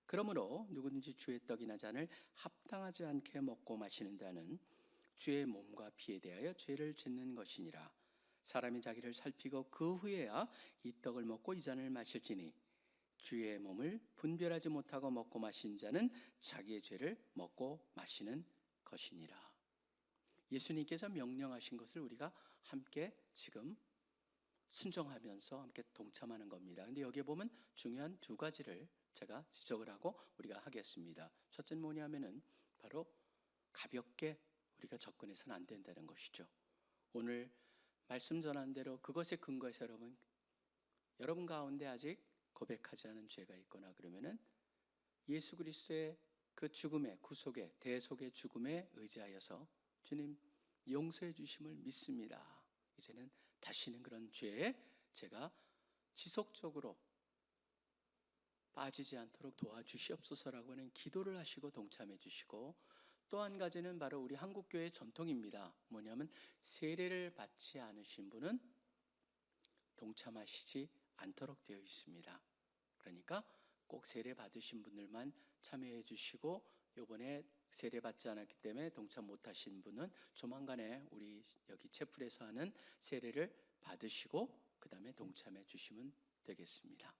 그러므로 누구든지 주의 떡이나 잔을 합당하지 않게 먹고 마시는 자는 주의 몸과 피에 대하여 죄를 짓는 것이니라. 사람이 자기를 살피고 그 후에야 이 떡을 먹고 이 잔을 마실지니 주의 몸을 분별하지 못하고 먹고 마신 자는 자기의 죄를 먹고 마시는 것이니라. 예수님께서 명령하신 것을 우리가 함께 지금 순종하면서 함께 동참하는 겁니다. 근데 여기에 보면 중요한 두 가지를 제가 지적을 하고 우리가 하겠습니다. 첫째는 뭐냐면은 바로 가볍게 우리가 접근해서는 안 된다는 것이죠. 오늘 말씀 전한 대로 그것에 근거해서 여러분 가운데 아직 고백하지 않은 죄가 있거나 그러면은 예수 그리스도의 그 죽음의 구속의 대속의 죽음에 의지하여서 주님 용서해 주심을 믿습니다. 이제는 다시는 그런 죄에 제가 지속적으로 빠지지 않도록 도와주시옵소서라고 하는 기도를 하시고 동참해 주시고, 또 한 가지는 바로 우리 한국교회의 전통입니다. 뭐냐면 세례를 받지 않으신 분은 동참하시지 않도록 되어 있습니다. 그러니까 꼭 세례 받으신 분들만 참여해 주시고, 이번에 세례 받지 않았기 때문에 동참 못하신 분은 조만간에 우리 여기 채플에서 하는 세례를 받으시고 그 다음에 동참해 주시면 되겠습니다.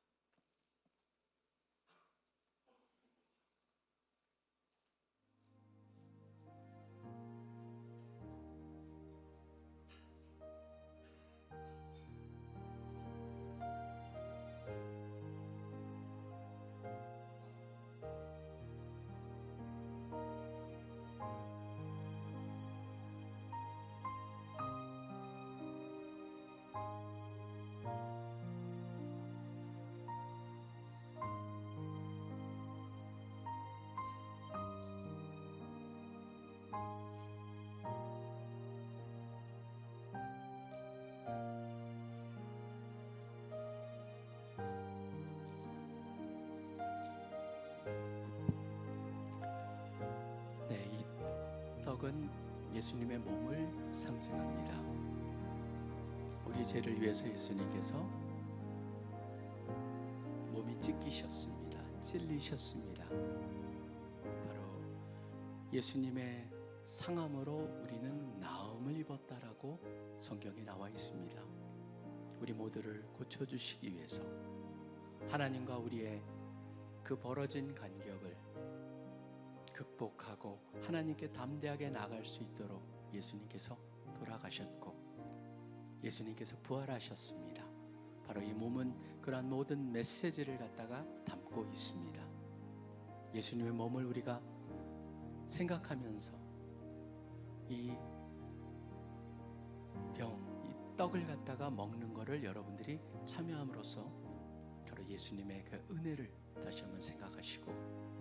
네, 이 떡은 예수님의 몸을 상징합니다. 우리 죄를 위해서 예수님께서 몸이 찢기셨습니다. 찔리셨습니다. 바로 예수님의 상함으로 우리는 나음을 입었다라고 성경에 나와 있습니다. 우리 모두를 고쳐주시기 위해서 하나님과 우리의 그 벌어진 간격을 극복하고 하나님께 담대하게 나아갈 수 있도록 예수님께서 돌아가셨고 예수님께서 부활하셨습니다. 바로 이 몸은 그러한 모든 메시지를 갖다가 담고 있습니다. 예수님의 몸을 우리가 생각하면서 이 떡을 갖다가 먹는 것을 여러분들이 참여함으로써 바로 예수님의 그 은혜를 다시 한번 생각하시고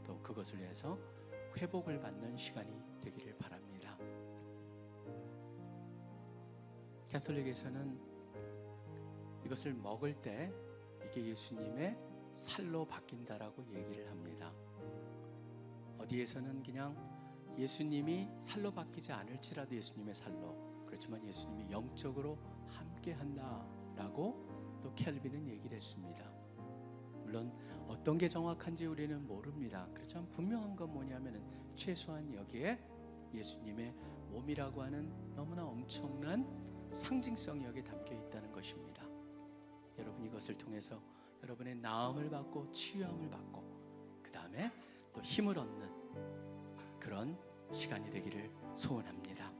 또 그것을 위해서 회복을 받는 시간이 되기를 바랍니다. 가톨릭에서는 이것을 먹을 때 이게 예수님의 살로 바뀐다라고 얘기를 합니다. 어디에서는 그냥 예수님이 살로 바뀌지 않을지라도 예수님의 살로, 그렇지만 예수님이 영적으로 함께 한다라고 또 켈빈은 얘기를 했습니다. 물론 어떤 게 정확한지 우리는 모릅니다. 그렇지만 분명한 건 뭐냐면은 최소한 여기에 예수님의 몸이라고 하는 너무나 엄청난 상징성이 여기에 담겨 있다는 것입니다. 여러분 이것을 통해서 여러분의 나음을 받고 치유함을 받고 그 다음에 또 힘을 얻는 그런 시간이 되기를 소원합니다.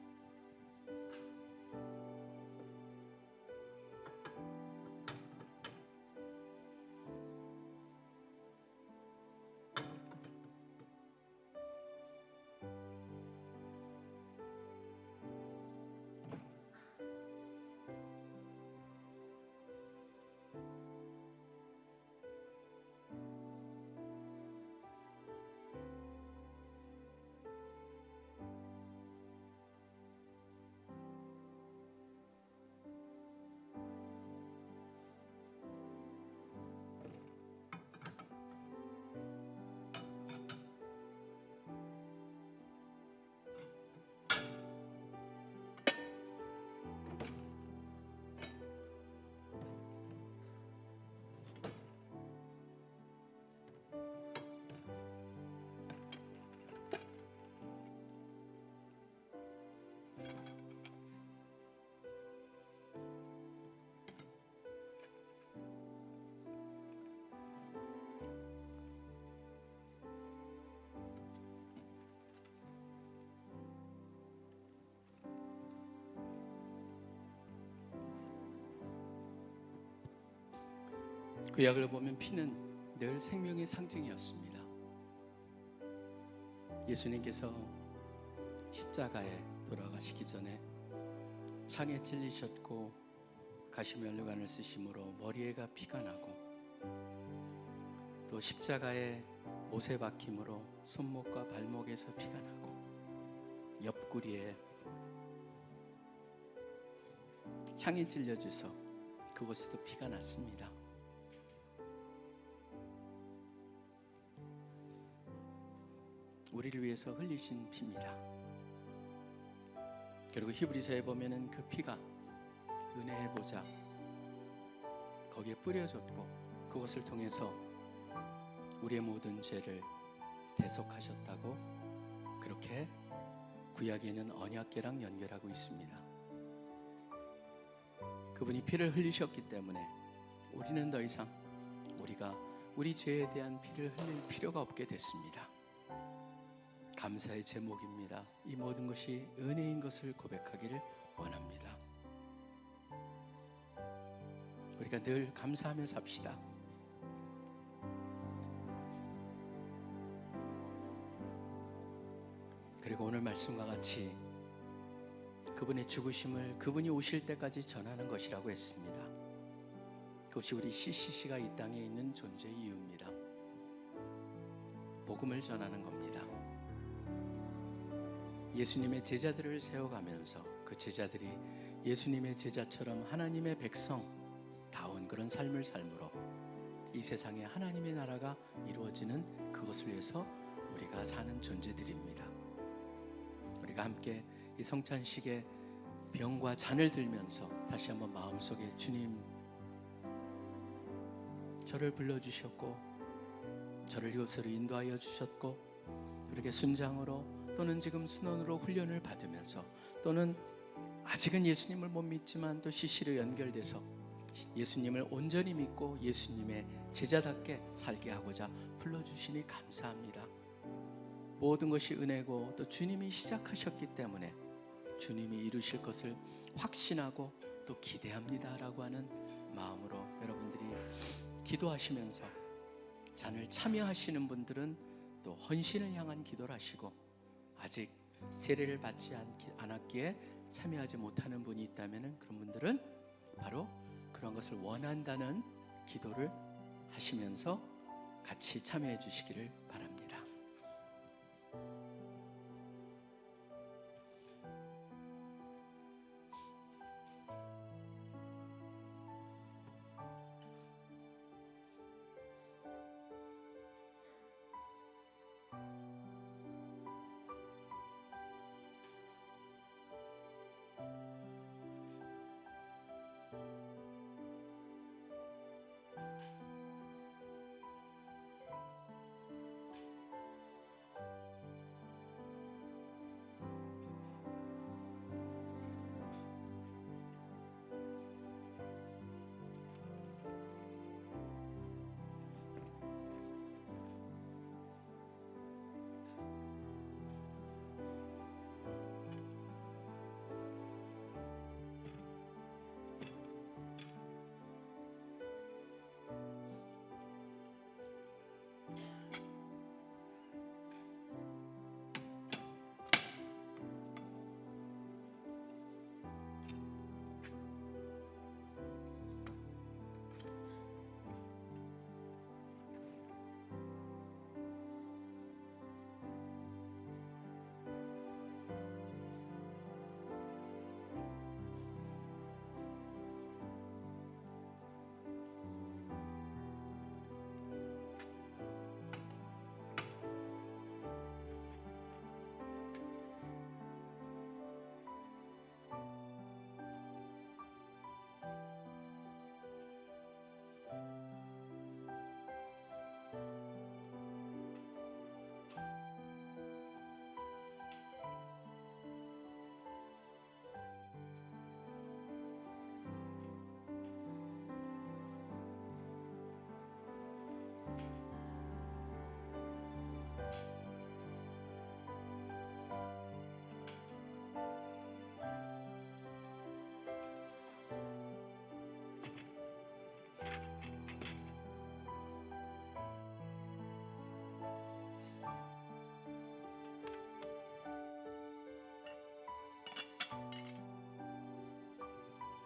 구약을 보면 피는 늘 생명의 상징이었습니다. 예수님께서 십자가에 돌아가시기 전에 창에 찔리셨고 가시면류관을 쓰심으로 머리에가 피가 나고 또 십자가에 못에 박힘으로 손목과 발목에서 피가 나고 옆구리에 창에 찔려져서 그곳에서 피가 났습니다. 우리를 위해서 흘리신 피입니다. 그리고 히브리서에 보면은 그 피가 은혜의 보좌 거기에 뿌려졌고 그것을 통해서 우리의 모든 죄를 대속하셨다고 그렇게 구약에 있는 언약궤랑 연결하고 있습니다. 그분이 피를 흘리셨기 때문에 우리는 더 이상 우리가 우리 죄에 대한 피를 흘릴 필요가 없게 됐습니다. 감사의 제목입니다. 이 모든 것이 은혜인 것을 고백하기를 원합니다. 우리가 늘 감사하며 삽시다. 그리고 오늘 말씀과 같이 그분의 죽으심을 그분이 오실 때까지 전하는 것이라고 했습니다. 그것이 우리 CCC가 이 땅에 있는 존재의 이유입니다. 복음을 전하는 겁니다. 예수님의 제자들을 세워가면서 그 제자들이 예수님의 제자처럼 하나님의 백성다운 그런 삶을 삶으로 이 세상에 하나님의 나라가 이루어지는 그것을 위해서 우리가 사는 존재들입니다. 우리가 함께 이 성찬식에 병과 잔을 들면서 다시 한번 마음속에 주님 저를 불러주셨고 저를 이곳으로 인도하여 주셨고 이렇게 순장으로 또는 지금 순원으로 훈련을 받으면서 또는 아직은 예수님을 못 믿지만 또 CC로 연결돼서 예수님을 온전히 믿고 예수님의 제자답게 살게 하고자 불러주시니 감사합니다. 모든 것이 은혜고 또 주님이 시작하셨기 때문에 주님이 이루실 것을 확신하고 또 기대합니다라고 하는 마음으로 여러분들이 기도하시면서 잔을 참여하시는 분들은 또 헌신을 향한 기도를 하시고 아직 세례를 받지 않았기에 참여하지 못하는 분이 있다면 그런 분들은 바로 그런 것을 원한다는 기도를 하시면서 같이 참여해 주시기를 바랍니다.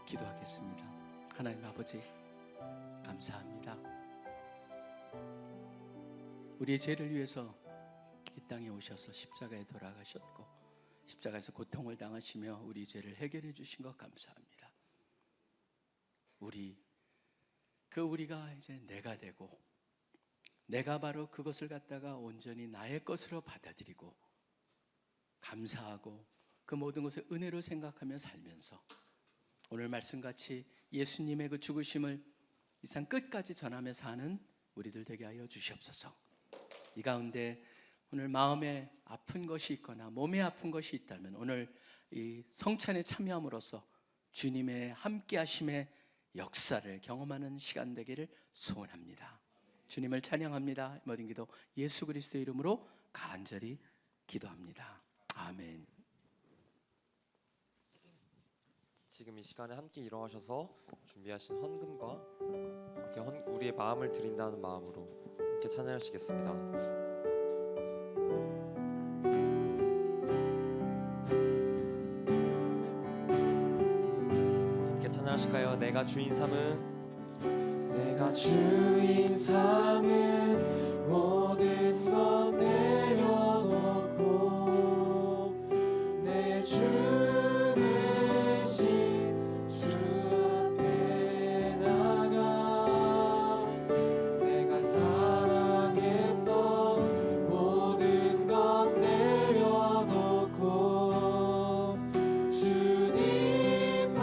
기도하겠습니다. 하나님 아버지, 감사합니다. 우리의 죄를 위해서 이 땅에 오셔서 십자가에 돌아가셨고 십자가에서 고통을 당하시며 우리 죄를 해결해 주신 것 감사합니다. 우리가 이제 내가 되고 내가 바로 그것을 갖다가 온전히 나의 것으로 받아들이고 감사하고 그 모든 것을 은혜로 생각하며 살면서 오늘 말씀같이 예수님의 그 죽으심을 이 상 끝까지 전하며 사는 우리들 되게 하여 주시옵소서. 이 가운데 오늘 마음에 아픈 것이 있거나 몸에 아픈 것이 있다면 오늘 이 성찬에 참여함으로써 주님의 함께하심의 역사를 경험하는 시간 되기를 소원합니다. 주님을 찬양합니다. 모든 기도 예수 그리스도의 이름으로 간절히 기도합니다. 아멘. 지금 이 시간에 함께 일어나셔서 준비하신 헌금과 함께 우리의 마음을 드린다는 마음으로 함께 찬양하시겠습니다. 함께 찬양하실까요? 내가 주인 삼은, 내가 주인 삼은 모든 것 내려놓고 내 주 대신 주 앞에 나가 내가 사랑했던 모든 것 내려놓고 주님만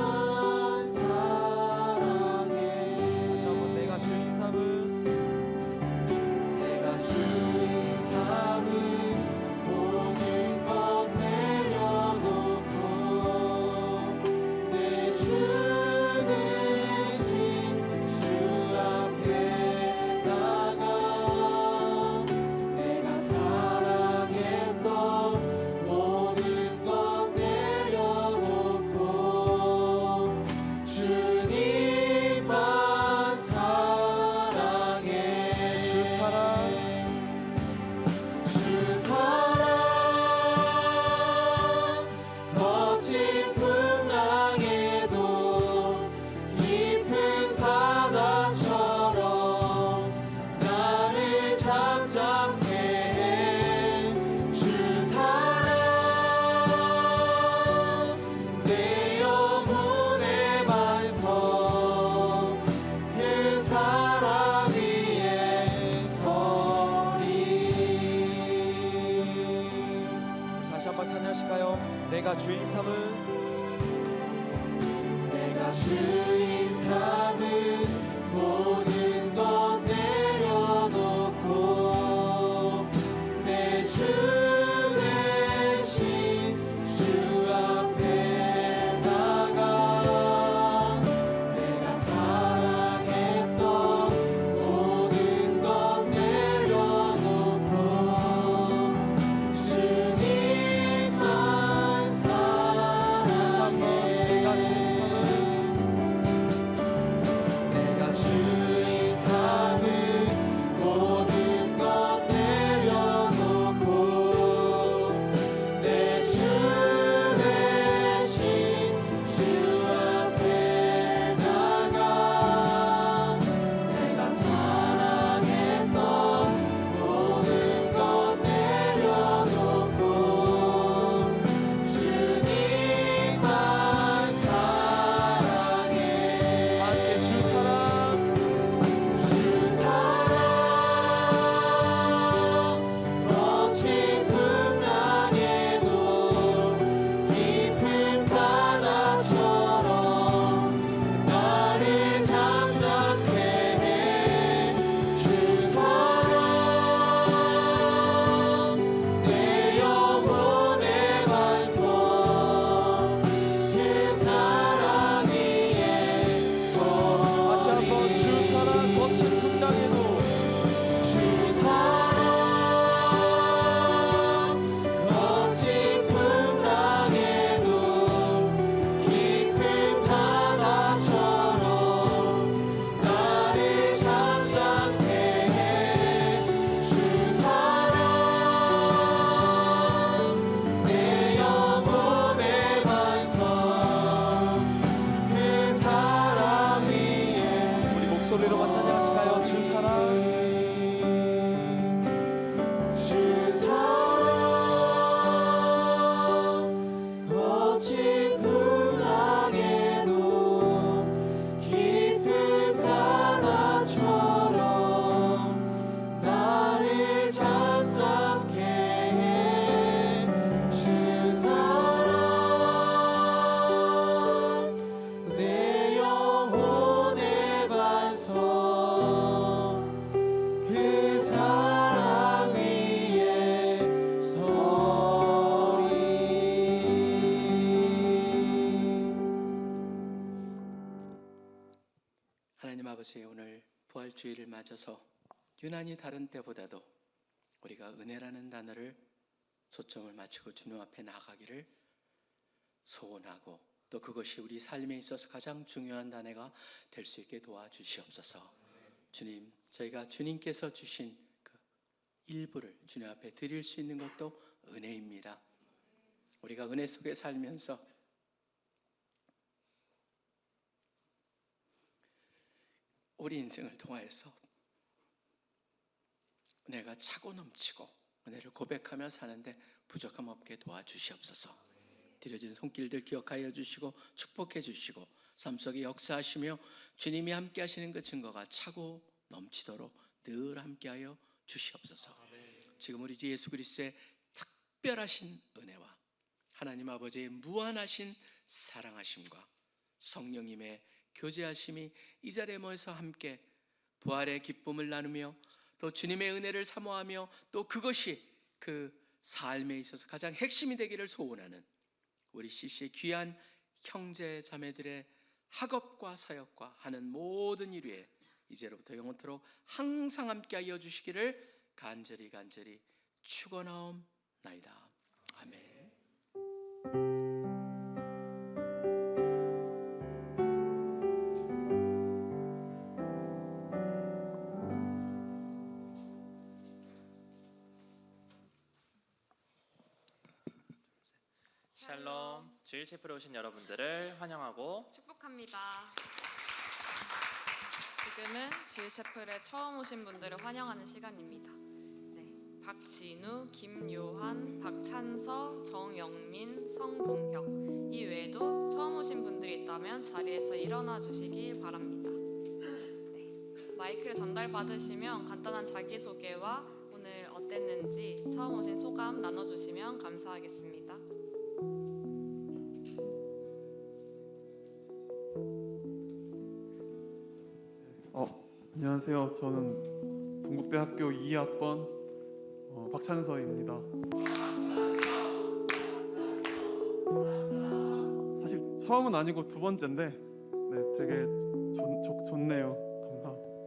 사랑해. 다시 한번 내가 주인 삼은, 내가 주인 삼은 모든 것 내려놓고 내 주 대신 주 앞에 나가 내가 사랑했던 모든 것 내려놓고 주님만 사랑해. 주 사랑, 주 사랑 거친 풍랑에도 깊은 바다처럼 나를 잠잠케 해. 주 사랑 내 영혼의 반석 그 사랑 위에 서리. 다시 한번 찬양하실까요? 내가 주인 삼은, 내가 주인 삼은 모든 것 내려놓고 내 주 대신 주 앞에 나가 내가 사랑했던 모든 것 내려놓고 주님만 사랑해. 다시 한번 내가 주인 삼은, 내가 주인 삼은 모든 것 내려놓고 내 주 대신 주 앞에 나가 내가 사랑했던 모든 것 내려놓고 주님만 사랑해. 함께 주 사랑, 주 사랑 거친 풍랑에도 깊은 바다처럼 나를 잠잠케 해. 주 사랑 내 영혼의 반석 그 사랑 위에서. 다시 한번 주 사랑 거친 풍랑에도, 주 사랑 거친 풍랑에도 깊은 바다처럼 나를 잠잠케 해. 주 사랑 내 영혼의 반석 그 노래로만 찬양하실까요? 주 사랑. 주 사랑 거친 풍랑에도 깊은 바다처럼 나를 잠잠케 해. 주 사랑 내 영혼의 반석 그 사랑 위에 서리. 하나님 아버지, 오늘 부활주의를 맞아서 유난히 다른 때보다도 우리가 은혜라는 단어를 초점을 맞추고 주님 앞에 나가기를 소원하고, 또 그것이 우리 삶에 있어서 가장 중요한 단어가 될 수 있게 도와주시옵소서. 주님, 저희가 주님께서 주신 그 일부를 주님 앞에 드릴 수 있는 것도 은혜입니다. 우리가 은혜 속에 살면서 우리 인생을 통하여서 은혜가 차고 넘치고 은혜를 고백하며 사는데 부족함 없게 도와주시옵소서. 드려진 손길들 기억하여 주시고 축복해 주시고 삶 속에 역사하시며 주님이 함께 하시는 그 증거가 차고 넘치도록 늘 함께하여 주시옵소서. 지금 우리 주 예수 그리스도의 특별하신 은혜와 하나님 아버지의 무한하신 사랑하심과 성령님의 교제하심이 이 자리에 모여서 함께 부활의 기쁨을 나누며 또 주님의 은혜를 사모하며 또 그것이 그 삶에 있어서 가장 핵심이 되기를 소원하는 우리 CC의 귀한 형제 자매들의 학업과 사역과 하는 모든 일 위에 이제로부터 영원토록 항상 함께하여 주시기를 간절히 축원하옵나이다. 아멘. 샬롬. 주일 체프에 오신 여러분들을 환영하고 축복합니다. 지금은 주일 채플에 처음 오신 분들을 환영하는 시간입니다. 네, 박진우, 김요한, 박찬서, 정영민, 성동혁 이 외에도 처음 오신 분들이 있다면 자리에서 일어나 주시길 바랍니다. 네, 마이크를 전달받으시면 간단한 자기소개와 오늘 어땠는지 처음 오신 소감 나눠주시면 감사하겠습니다. 안녕하세요. 저는 동국대학교 2학번 박찬서입니다. 사실 처음은 아니고 두 번째인데 되게 좋네요. 감사합니다.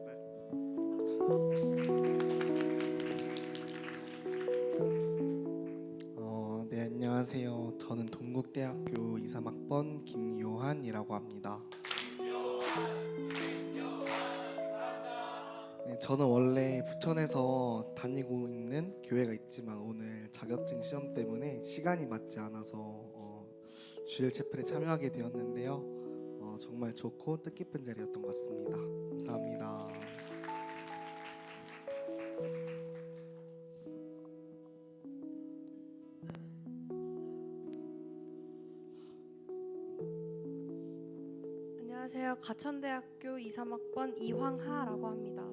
네, 안녕하세요. 저는 동국대학교 2, 3학번 김요한이라고 합니다. 네, 저는 원래 부천에서 다니고 있는 교회가 있지만 오늘 자격증 시험 때문에 시간이 맞지 않아서 주일 채플에 참여하게 되었는데요. 정말 좋고 뜻깊은 자리였던 것 같습니다. 감사합니다. 안녕하세요. 가천대학교 2, 3학번 이황하라고 합니다.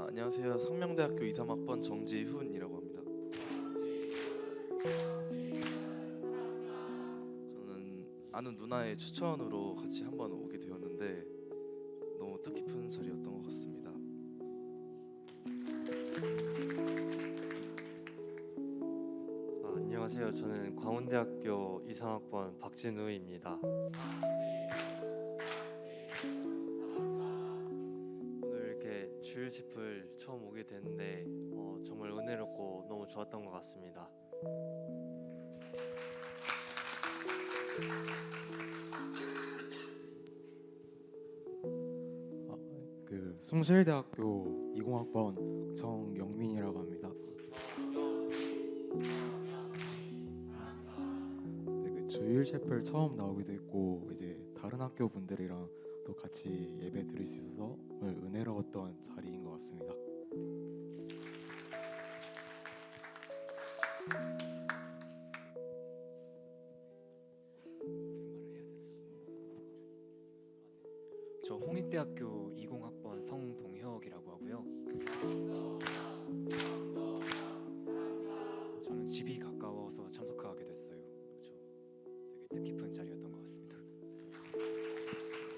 안녕하세요. 상명대학교 2, 3학번 정지훈이라고 합니다. 저는 아는 누나의 추천으로 같이 한번 오게 되었는데 너무 뜻깊은 자리였던 것 같습니다. 안녕하세요. 저는 광운대학교 2, 3학번 박진우입니다. 오늘 이렇게 주일 채플 처음 오게 됐는데 정말 은혜롭고 너무 좋았던 것 같습니다. 숭실대학교 20학번 정영민이라고 합니다. 주일 채플 처음 나오게 됐고 이제 다른 학교 분들이랑 또 같이 예배 드릴 수 있어서 오늘 은혜로웠던 자리인 것 같습니다. 저 홍익대학교 20학번 성동혁이라고 하고요. 저는 집이 가까워서 참석하게 됐어요. 그렇죠. 되게 뜻깊은 자리였던 것 같습니다.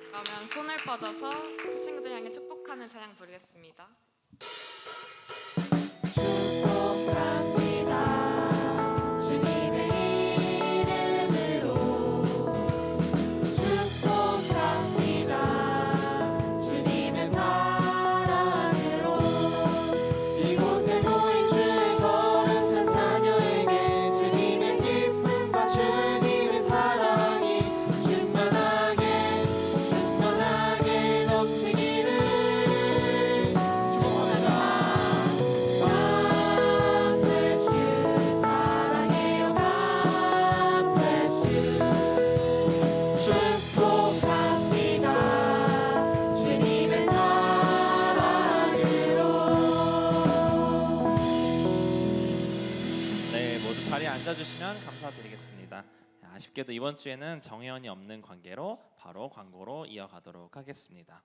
그러면 손을 뻗어서 그 친구들 향해 축복하는 찬양 부르겠습니다. 자리에 앉아주시면 감사드리겠습니다. 아쉽게도 이번 주에는 정혜원이 없는 관계로 바로 광고로 이어가도록 하겠습니다.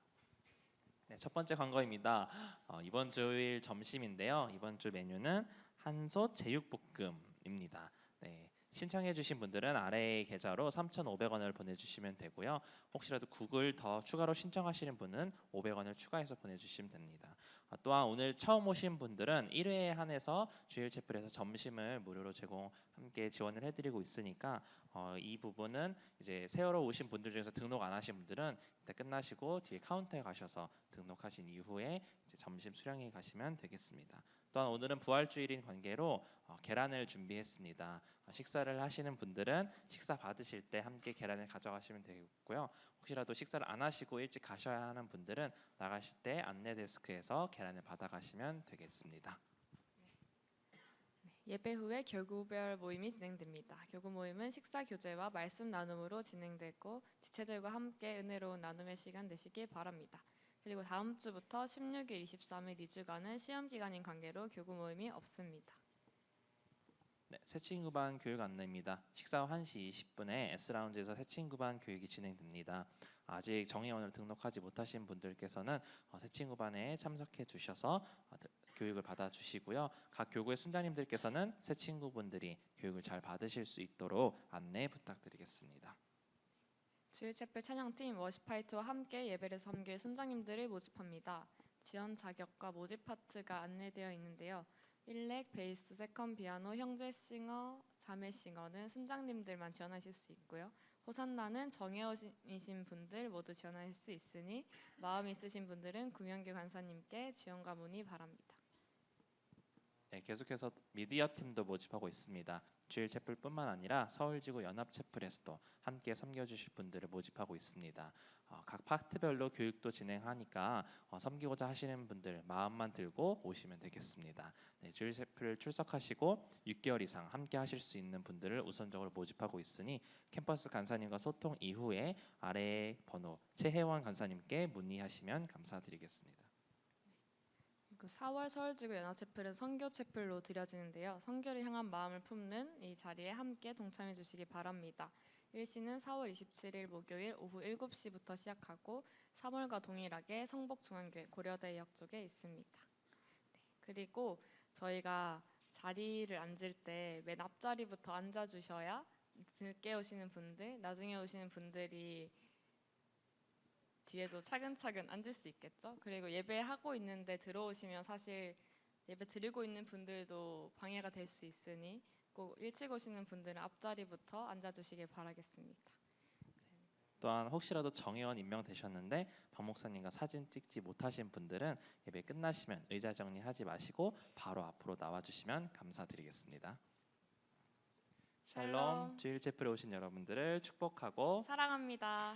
네, 첫 번째 광고입니다. 이번 주일 점심인데요. 이번 주 메뉴는 한솥 제육볶음입니다. 네, 신청해주신 분들은 아래의 계좌로 3,500원을 보내주시면 되고요. 혹시라도 국을 더 추가로 신청하시는 분은 500원을 추가해서 보내주시면 됩니다. 또한 오늘 처음 오신 분들은 1회에 한해서 주일 채플에서 점심을 무료로 함께 지원을 해드리고 있으니까 이 부분은 이제 새로 오신 분들 중에서 등록 안 하신 분들은 이따 끝나시고 뒤에 카운터에 가셔서 등록하신 이후에 이제 점심 수령해 가시면 되겠습니다. 또한 오늘은 부활주일인 관계로 계란을 준비했습니다. 식사를 하시는 분들은 식사 받으실 때 함께 계란을 가져가시면 되겠고요. 혹시라도 식사를 안 하시고 일찍 가셔야 하는 분들은 나가실 때 안내 데스크에서 계란을 받아가시면 되겠습니다. 예배 후에 교구별 모임이 진행됩니다. 교구 모임은 식사 교제와 말씀 나눔으로 진행되고 지체들과 함께 은혜로운 나눔의 시간 되시길 바랍니다. 그리고 다음 주부터 16일, 23일 2주간은 시험 기간인 관계로 교구 모임이 없습니다. 네, 새친구반 교육 안내입니다. 식사 후 1시 20분에 S라운지에서 새친구반 교육이 진행됩니다. 아직 정회원을 등록하지 못하신 분들께서는 새친구반에 참석해 주셔서 교육을 받아주시고요. 각 교구의 순장님들께서는 새친구분들이 교육을 잘 받으실 수 있도록 안내 부탁드리겠습니다. 주일 채플 찬양팀 워시파이트와 함께 예배를 섬길 순장님들을 모집합니다. 지원 자격과 모집 파트가 안내되어 있는데요. 1렉, 베이스, 세컨, 피아노, 형제 싱어, 자매 싱어는 순장님들만 지원하실 수 있고요. 호산나는 정회원이신 분들 모두 지원할 수 있으니 마음이 있으신 분들은 구명규 간사님께 지원과 문의 바랍니다. 네, 계속해서 미디어 팀도 모집하고 있습니다. 주일 채플뿐만 아니라 서울지구 연합 채플에서도 함께 섬겨주실 분들을 모집하고 있습니다. 각 파트별로 교육도 진행하니까 섬기고자 하시는 분들 마음만 들고 오시면 되겠습니다. 네, 주일 채플을 출석하시고 6개월 이상 함께 하실 수 있는 분들을 우선적으로 모집하고 있으니 캠퍼스 간사님과 소통 이후에 아래의 번호 최혜원 간사님께 문의하시면 감사드리겠습니다. 4월 서울지구 연합채플은 선교 채플로 드려지는데요. 선교를 향한 마음을 품는 이 자리에 함께 동참해 주시기 바랍니다. 일시는 4월 27일 목요일 오후 7시부터 시작하고 3월과 동일하게 성복중앙교회 고려대역 쪽에 있습니다. 네, 그리고 저희가 자리를 앉을 때 맨 앞자리부터 앉아주셔야 늦게 오시는 분들, 나중에 오시는 분들이 뒤에도 차근차근 앉을 수 있겠죠. 그리고 예배하고 있는데 들어오시면 사실 예배 드리고 있는 분들도 방해가 될 수 있으니 꼭 일찍 오시는 분들은 앞자리부터 앉아주시길 바라겠습니다. 또한 혹시라도 정회원 임명되셨는데 박 목사님과 사진 찍지 못하신 분들은 예배 끝나시면 의자 정리하지 마시고 바로 앞으로 나와주시면 감사드리겠습니다. 샬롬. 주일 채플에 오신 여러분들을 축복하고 사랑합니다.